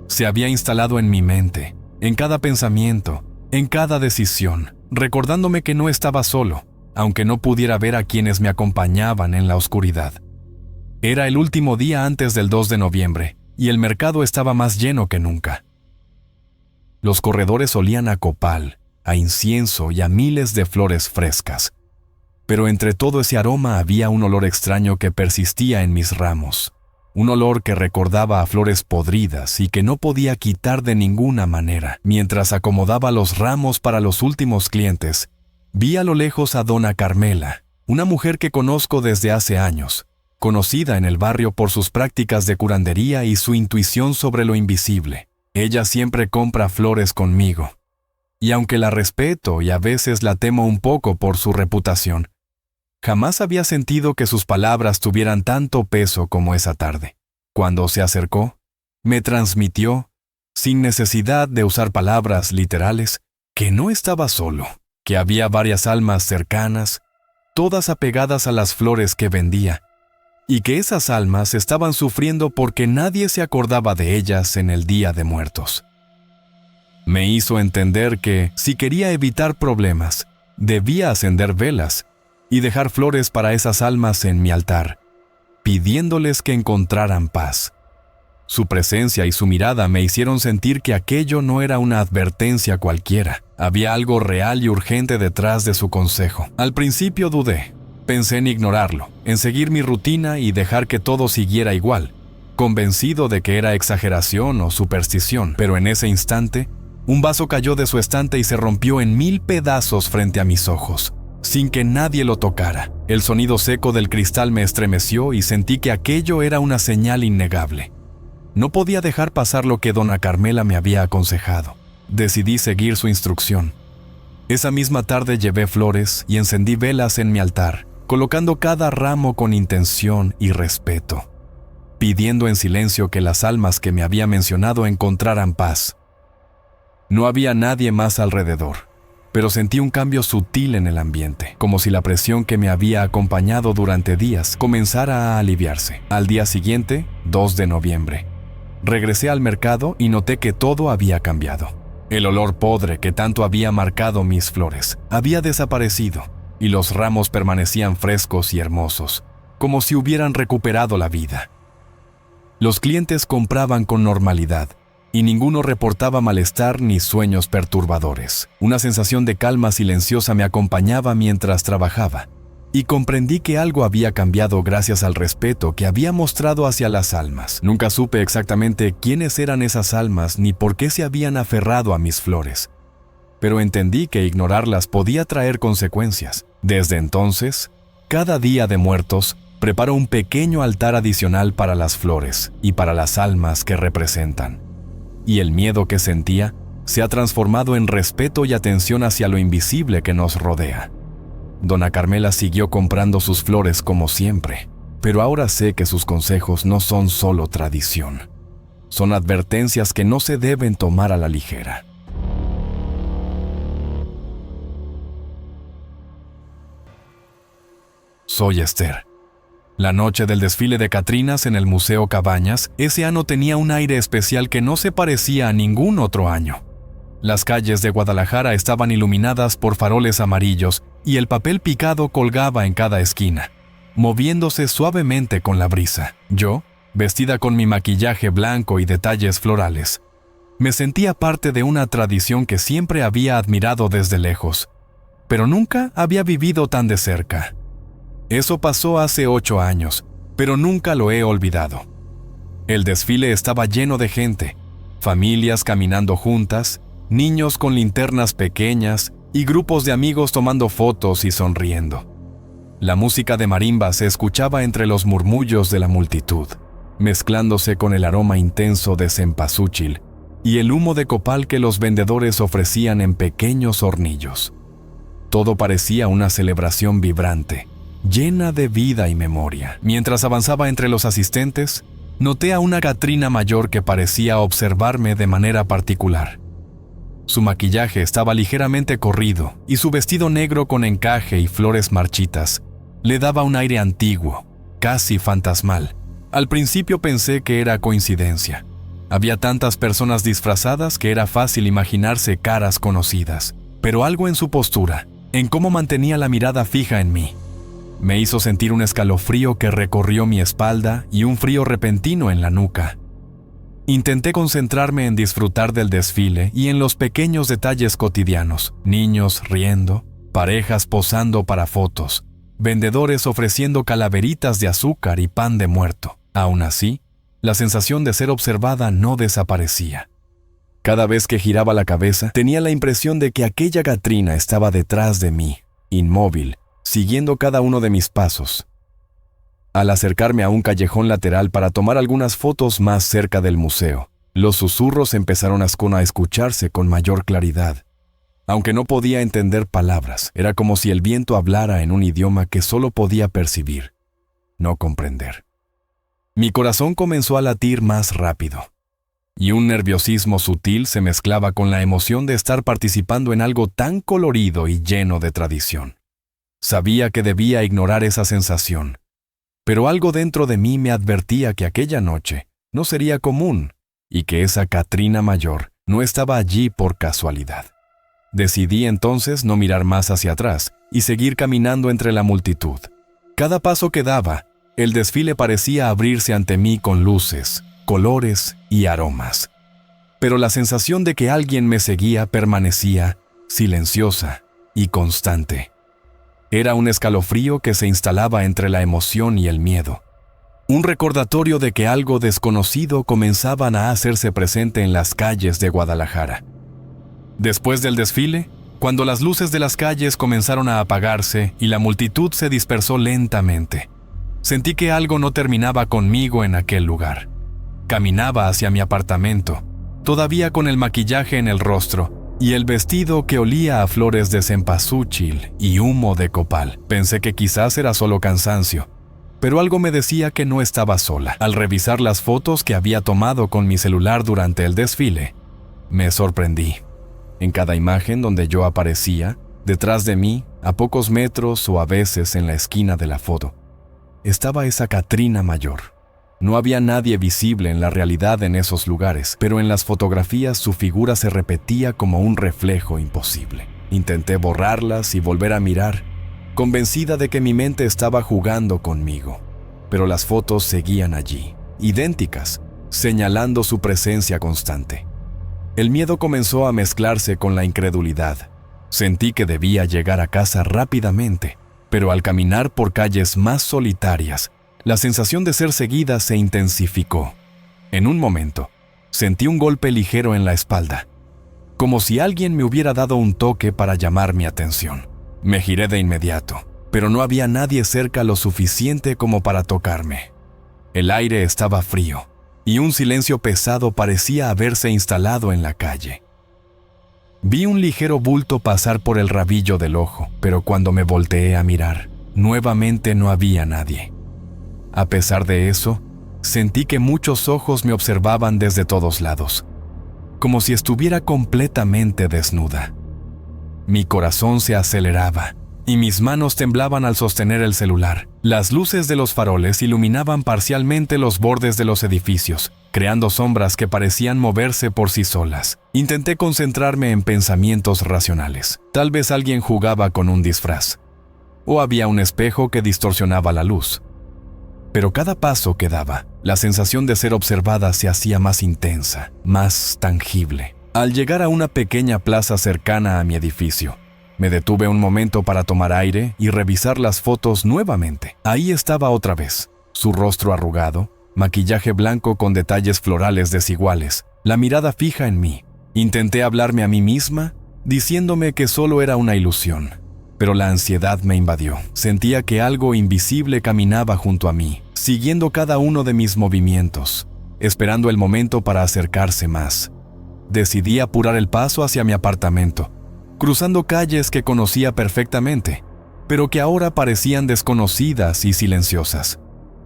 Se había instalado en mi mente, en cada pensamiento, en cada decisión, recordándome que no estaba solo, aunque no pudiera ver a quienes me acompañaban en la oscuridad. Era el último día antes del 2 de noviembre, y el mercado estaba más lleno que nunca. Los corredores olían a copal, a incienso y a miles de flores frescas. Pero entre todo ese aroma había un olor extraño que persistía en mis ramos. Un olor que recordaba a flores podridas y que no podía quitar de ninguna manera. Mientras acomodaba los ramos para los últimos clientes, vi a lo lejos a Dona Carmela, una mujer que conozco desde hace años, conocida en el barrio por sus prácticas de curandería y su intuición sobre lo invisible. Ella siempre compra flores conmigo. Y aunque la respeto y a veces la temo un poco por su reputación, jamás había sentido que sus palabras tuvieran tanto peso como esa tarde. Cuando se acercó, me transmitió, sin necesidad de usar palabras literales, que no estaba solo, que había varias almas cercanas, todas apegadas a las flores que vendía, y que esas almas estaban sufriendo porque nadie se acordaba de ellas en el Día de Muertos. Me hizo entender que, si quería evitar problemas, debía encender velas y dejar flores para esas almas en mi altar, pidiéndoles que encontraran paz. Su presencia y su mirada me hicieron sentir que aquello no era una advertencia cualquiera. Había algo real y urgente detrás de su consejo. Al principio dudé. Pensé en ignorarlo, en seguir mi rutina y dejar que todo siguiera igual, convencido de que era exageración o superstición. Pero en ese instante, un vaso cayó de su estante y se rompió en 1000 pedazos frente a mis ojos, sin que nadie lo tocara. El sonido seco del cristal me estremeció y sentí que aquello era una señal innegable. No podía dejar pasar lo que Dona Carmela me había aconsejado. Decidí seguir su instrucción. Esa misma tarde llevé flores y encendí velas en mi altar, colocando cada ramo con intención y respeto, pidiendo en silencio que las almas que me había mencionado encontraran paz. No había nadie más alrededor, pero sentí un cambio sutil en el ambiente, como si la presión que me había acompañado durante días comenzara a aliviarse. Al día siguiente, 2 de noviembre, regresé al mercado y noté que todo había cambiado. El olor podre que tanto había marcado mis flores había desaparecido y los ramos permanecían frescos y hermosos, como si hubieran recuperado la vida. Los clientes compraban con normalidad y ninguno reportaba malestar ni sueños perturbadores. Una sensación de calma silenciosa me acompañaba mientras trabajaba y comprendí que algo había cambiado gracias al respeto que había mostrado hacia las almas. Nunca supe exactamente quiénes eran esas almas ni por qué se habían aferrado a mis flores, pero entendí que ignorarlas podía traer consecuencias. Desde entonces, cada Día de Muertos, preparo un pequeño altar adicional para las flores y para las almas que representan. Y el miedo que sentía se ha transformado en respeto y atención hacia lo invisible que nos rodea. Dona Carmela siguió comprando sus flores como siempre, pero ahora sé que sus consejos no son solo tradición. Son advertencias que no se deben tomar a la ligera. soy Esther. La noche del desfile de Catrinas en el Museo Cabañas, ese año tenía un aire especial que no se parecía a ningún otro año. Las calles de Guadalajara estaban iluminadas por faroles amarillos y el papel picado colgaba en cada esquina, moviéndose suavemente con la brisa. Yo, vestida con mi maquillaje blanco y detalles florales, me sentía parte de una tradición que siempre había admirado desde lejos, pero nunca había vivido tan de cerca. Eso pasó hace 8 años, pero nunca lo he olvidado. El desfile estaba lleno de gente, familias caminando juntas, niños con linternas pequeñas y grupos de amigos tomando fotos y sonriendo. La música de marimba se escuchaba entre los murmullos de la multitud, mezclándose con el aroma intenso de cempasúchil y el humo de copal que los vendedores ofrecían en pequeños hornillos. Todo parecía una celebración vibrante, llena de vida y memoria. Mientras avanzaba entre los asistentes, noté a una Catrina mayor que parecía observarme de manera particular. Su maquillaje estaba ligeramente corrido y su vestido negro con encaje y flores marchitas le daba un aire antiguo, casi fantasmal. Al principio pensé que era coincidencia. Había tantas personas disfrazadas que era fácil imaginarse caras conocidas, pero algo en su postura, en cómo mantenía la mirada fija en mí, me hizo sentir un escalofrío que recorrió mi espalda y un frío repentino en la nuca. Intenté concentrarme en disfrutar del desfile y en los pequeños detalles cotidianos, niños riendo, parejas posando para fotos, vendedores ofreciendo calaveritas de azúcar y pan de muerto. Aún así, la sensación de ser observada no desaparecía. Cada vez que giraba la cabeza, tenía la impresión de que aquella Catrina estaba detrás de mí, inmóvil, siguiendo cada uno de mis pasos. Al acercarme a un callejón lateral para tomar algunas fotos más cerca del museo, los susurros empezaron a escucharse con mayor claridad. Aunque no podía entender palabras, era como si el viento hablara en un idioma que solo podía percibir, no comprender. Mi corazón comenzó a latir más rápido, y un nerviosismo sutil se mezclaba con la emoción de estar participando en algo tan colorido y lleno de tradición. Sabía que debía ignorar esa sensación, pero algo dentro de mí me advertía que aquella noche no sería común y que esa Catrina mayor no estaba allí por casualidad. Decidí entonces no mirar más hacia atrás y seguir caminando entre la multitud. Cada paso que daba, el desfile parecía abrirse ante mí con luces, colores y aromas. Pero la sensación de que alguien me seguía permanecía silenciosa y constante. Era un escalofrío que se instalaba entre la emoción y el miedo. Un recordatorio de que algo desconocido comenzaba a hacerse presente en las calles de Guadalajara. Después del desfile, cuando las luces de las calles comenzaron a apagarse y la multitud se dispersó lentamente, sentí que algo no terminaba conmigo en aquel lugar. Caminaba hacia mi apartamento, todavía con el maquillaje en el rostro y el vestido que olía a flores de cempasúchil y humo de copal. Pensé que quizás era solo cansancio, pero algo me decía que no estaba sola. Al revisar las fotos que había tomado con mi celular durante el desfile, me sorprendí. En cada imagen donde yo aparecía, detrás de mí, a pocos metros o a veces en la esquina de la foto, estaba esa Catrina mayor. No había nadie visible en la realidad en esos lugares, pero en las fotografías su figura se repetía como un reflejo imposible. Intenté borrarlas y volver a mirar, convencida de que mi mente estaba jugando conmigo, pero las fotos seguían allí, idénticas, señalando su presencia constante. El miedo comenzó a mezclarse con la incredulidad. Sentí que debía llegar a casa rápidamente, pero al caminar por calles más solitarias, la sensación de ser seguida se intensificó. En un momento, sentí un golpe ligero en la espalda, como si alguien me hubiera dado un toque para llamar mi atención. Me giré de inmediato, pero no había nadie cerca lo suficiente como para tocarme. El aire estaba frío, y un silencio pesado parecía haberse instalado en la calle. Vi un ligero bulto pasar por el rabillo del ojo, pero cuando me volteé a mirar, nuevamente no había nadie. A pesar de eso, sentí que muchos ojos me observaban desde todos lados, como si estuviera completamente desnuda. Mi corazón se aceleraba y mis manos temblaban al sostener el celular. Las luces de los faroles iluminaban parcialmente los bordes de los edificios, creando sombras que parecían moverse por sí solas. Intenté concentrarme en pensamientos racionales. Tal vez alguien jugaba con un disfraz, o había un espejo que distorsionaba la luz. Pero cada paso que daba, la sensación de ser observada se hacía más intensa, más tangible. Al llegar a una pequeña plaza cercana a mi edificio, me detuve un momento para tomar aire y revisar las fotos nuevamente. Ahí estaba otra vez, su rostro arrugado, maquillaje blanco con detalles florales desiguales, la mirada fija en mí. Intenté hablarme a mí misma, diciéndome que solo era una ilusión, pero la ansiedad me invadió. Sentía que algo invisible caminaba junto a mí, siguiendo cada uno de mis movimientos, esperando el momento para acercarse más. Decidí apurar el paso hacia mi apartamento, cruzando calles que conocía perfectamente, pero que ahora parecían desconocidas y silenciosas.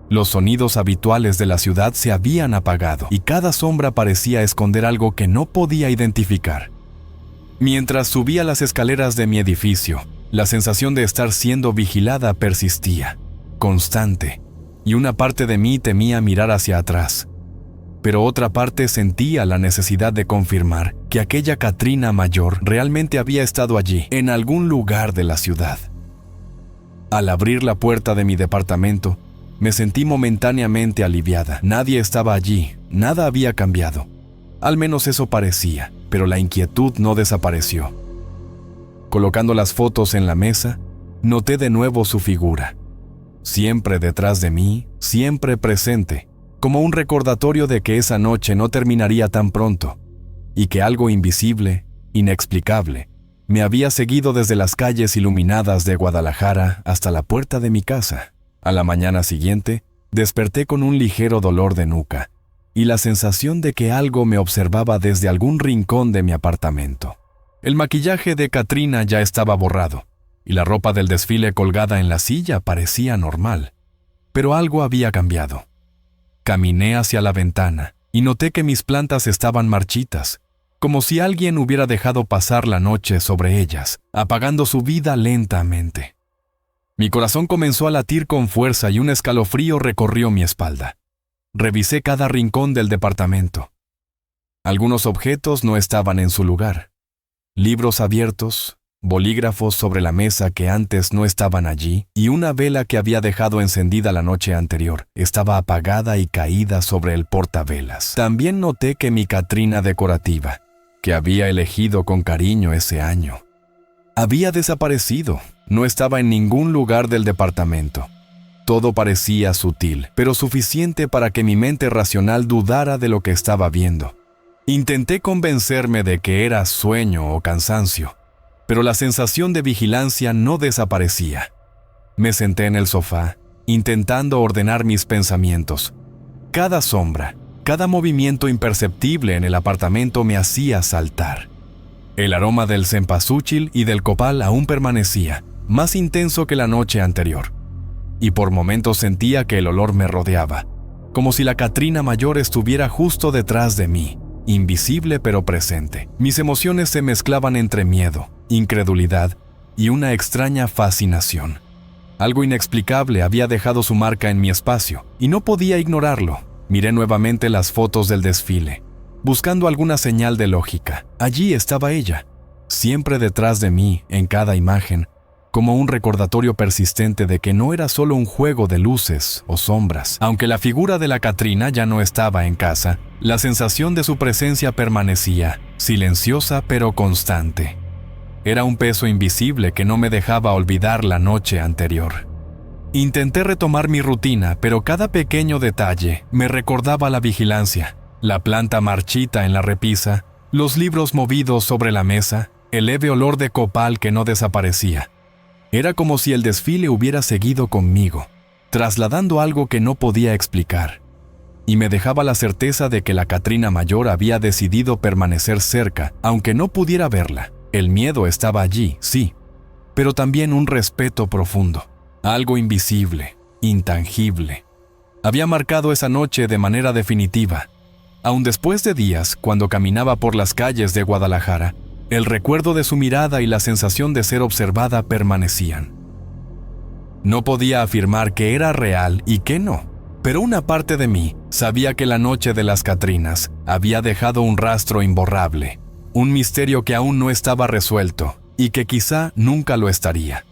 Los sonidos habituales de la ciudad se habían apagado y cada sombra parecía esconder algo que no podía identificar. Mientras subía las escaleras de mi edificio, la sensación de estar siendo vigilada persistía, constante, y una parte de mí temía mirar hacia atrás. Pero otra parte sentía la necesidad de confirmar que aquella Katrina mayor realmente había estado allí, en algún lugar de la ciudad. Al abrir la puerta de mi departamento, me sentí momentáneamente aliviada. Nadie estaba allí, nada había cambiado. Al menos eso parecía, pero la inquietud no desapareció. Colocando las fotos en la mesa, noté de nuevo su figura. Siempre detrás de mí, siempre presente, como un recordatorio de que esa noche no terminaría tan pronto, y que algo invisible, inexplicable, me había seguido desde las calles iluminadas de Guadalajara hasta la puerta de mi casa. A la mañana siguiente, desperté con un ligero dolor de nuca, y la sensación de que algo me observaba desde algún rincón de mi apartamento. El maquillaje de Katrina ya estaba borrado, y la ropa del desfile colgada en la silla parecía normal, pero algo había cambiado. Caminé hacia la ventana y noté que mis plantas estaban marchitas, como si alguien hubiera dejado pasar la noche sobre ellas, apagando su vida lentamente. Mi corazón comenzó a latir con fuerza y un escalofrío recorrió mi espalda. Revisé cada rincón del departamento. Algunos objetos no estaban en su lugar. Libros abiertos, bolígrafos sobre la mesa que antes no estaban allí, y una vela que había dejado encendida la noche anterior estaba apagada y caída sobre el portavelas. También noté que mi Katrina decorativa, que había elegido con cariño ese año, había desaparecido. No estaba en ningún lugar del departamento. Todo parecía sutil, pero suficiente para que mi mente racional dudara de lo que estaba viendo. Intenté convencerme de que era sueño o cansancio, pero la sensación de vigilancia no desaparecía. Me senté en el sofá, intentando ordenar mis pensamientos. Cada sombra, cada movimiento imperceptible en el apartamento me hacía saltar. El aroma del cempasúchil y del copal aún permanecía, más intenso que la noche anterior, y por momentos sentía que el olor me rodeaba, como si la Katrina mayor estuviera justo detrás de mí, invisible pero presente. Mis emociones se mezclaban entre miedo, incredulidad y una extraña fascinación. Algo inexplicable había dejado su marca en mi espacio, y no podía ignorarlo. Miré nuevamente las fotos del desfile, buscando alguna señal de lógica. Allí estaba ella, siempre detrás de mí, en cada imagen, como un recordatorio persistente de que no era solo un juego de luces o sombras. Aunque la figura de la Katrina ya no estaba en casa, la sensación de su presencia permanecía, silenciosa pero constante. Era un peso invisible que no me dejaba olvidar la noche anterior. Intenté retomar mi rutina, pero cada pequeño detalle me recordaba la vigilancia. La planta marchita en la repisa, los libros movidos sobre la mesa, el leve olor de copal que no desaparecía. Era como si el desfile hubiera seguido conmigo, trasladando algo que no podía explicar. Y me dejaba la certeza de que la Katrina mayor había decidido permanecer cerca, aunque no pudiera verla. El miedo estaba allí, sí, pero también un respeto profundo. Algo invisible, intangible. Había marcado esa noche de manera definitiva. Aun después de días, cuando caminaba por las calles de Guadalajara, El recuerdo de su mirada y la sensación de ser observada permanecían. No podía afirmar que era real y que no, pero una parte de mí sabía que la noche de las Catrinas había dejado un rastro imborrable, un misterio que aún no estaba resuelto y que quizá nunca lo estaría.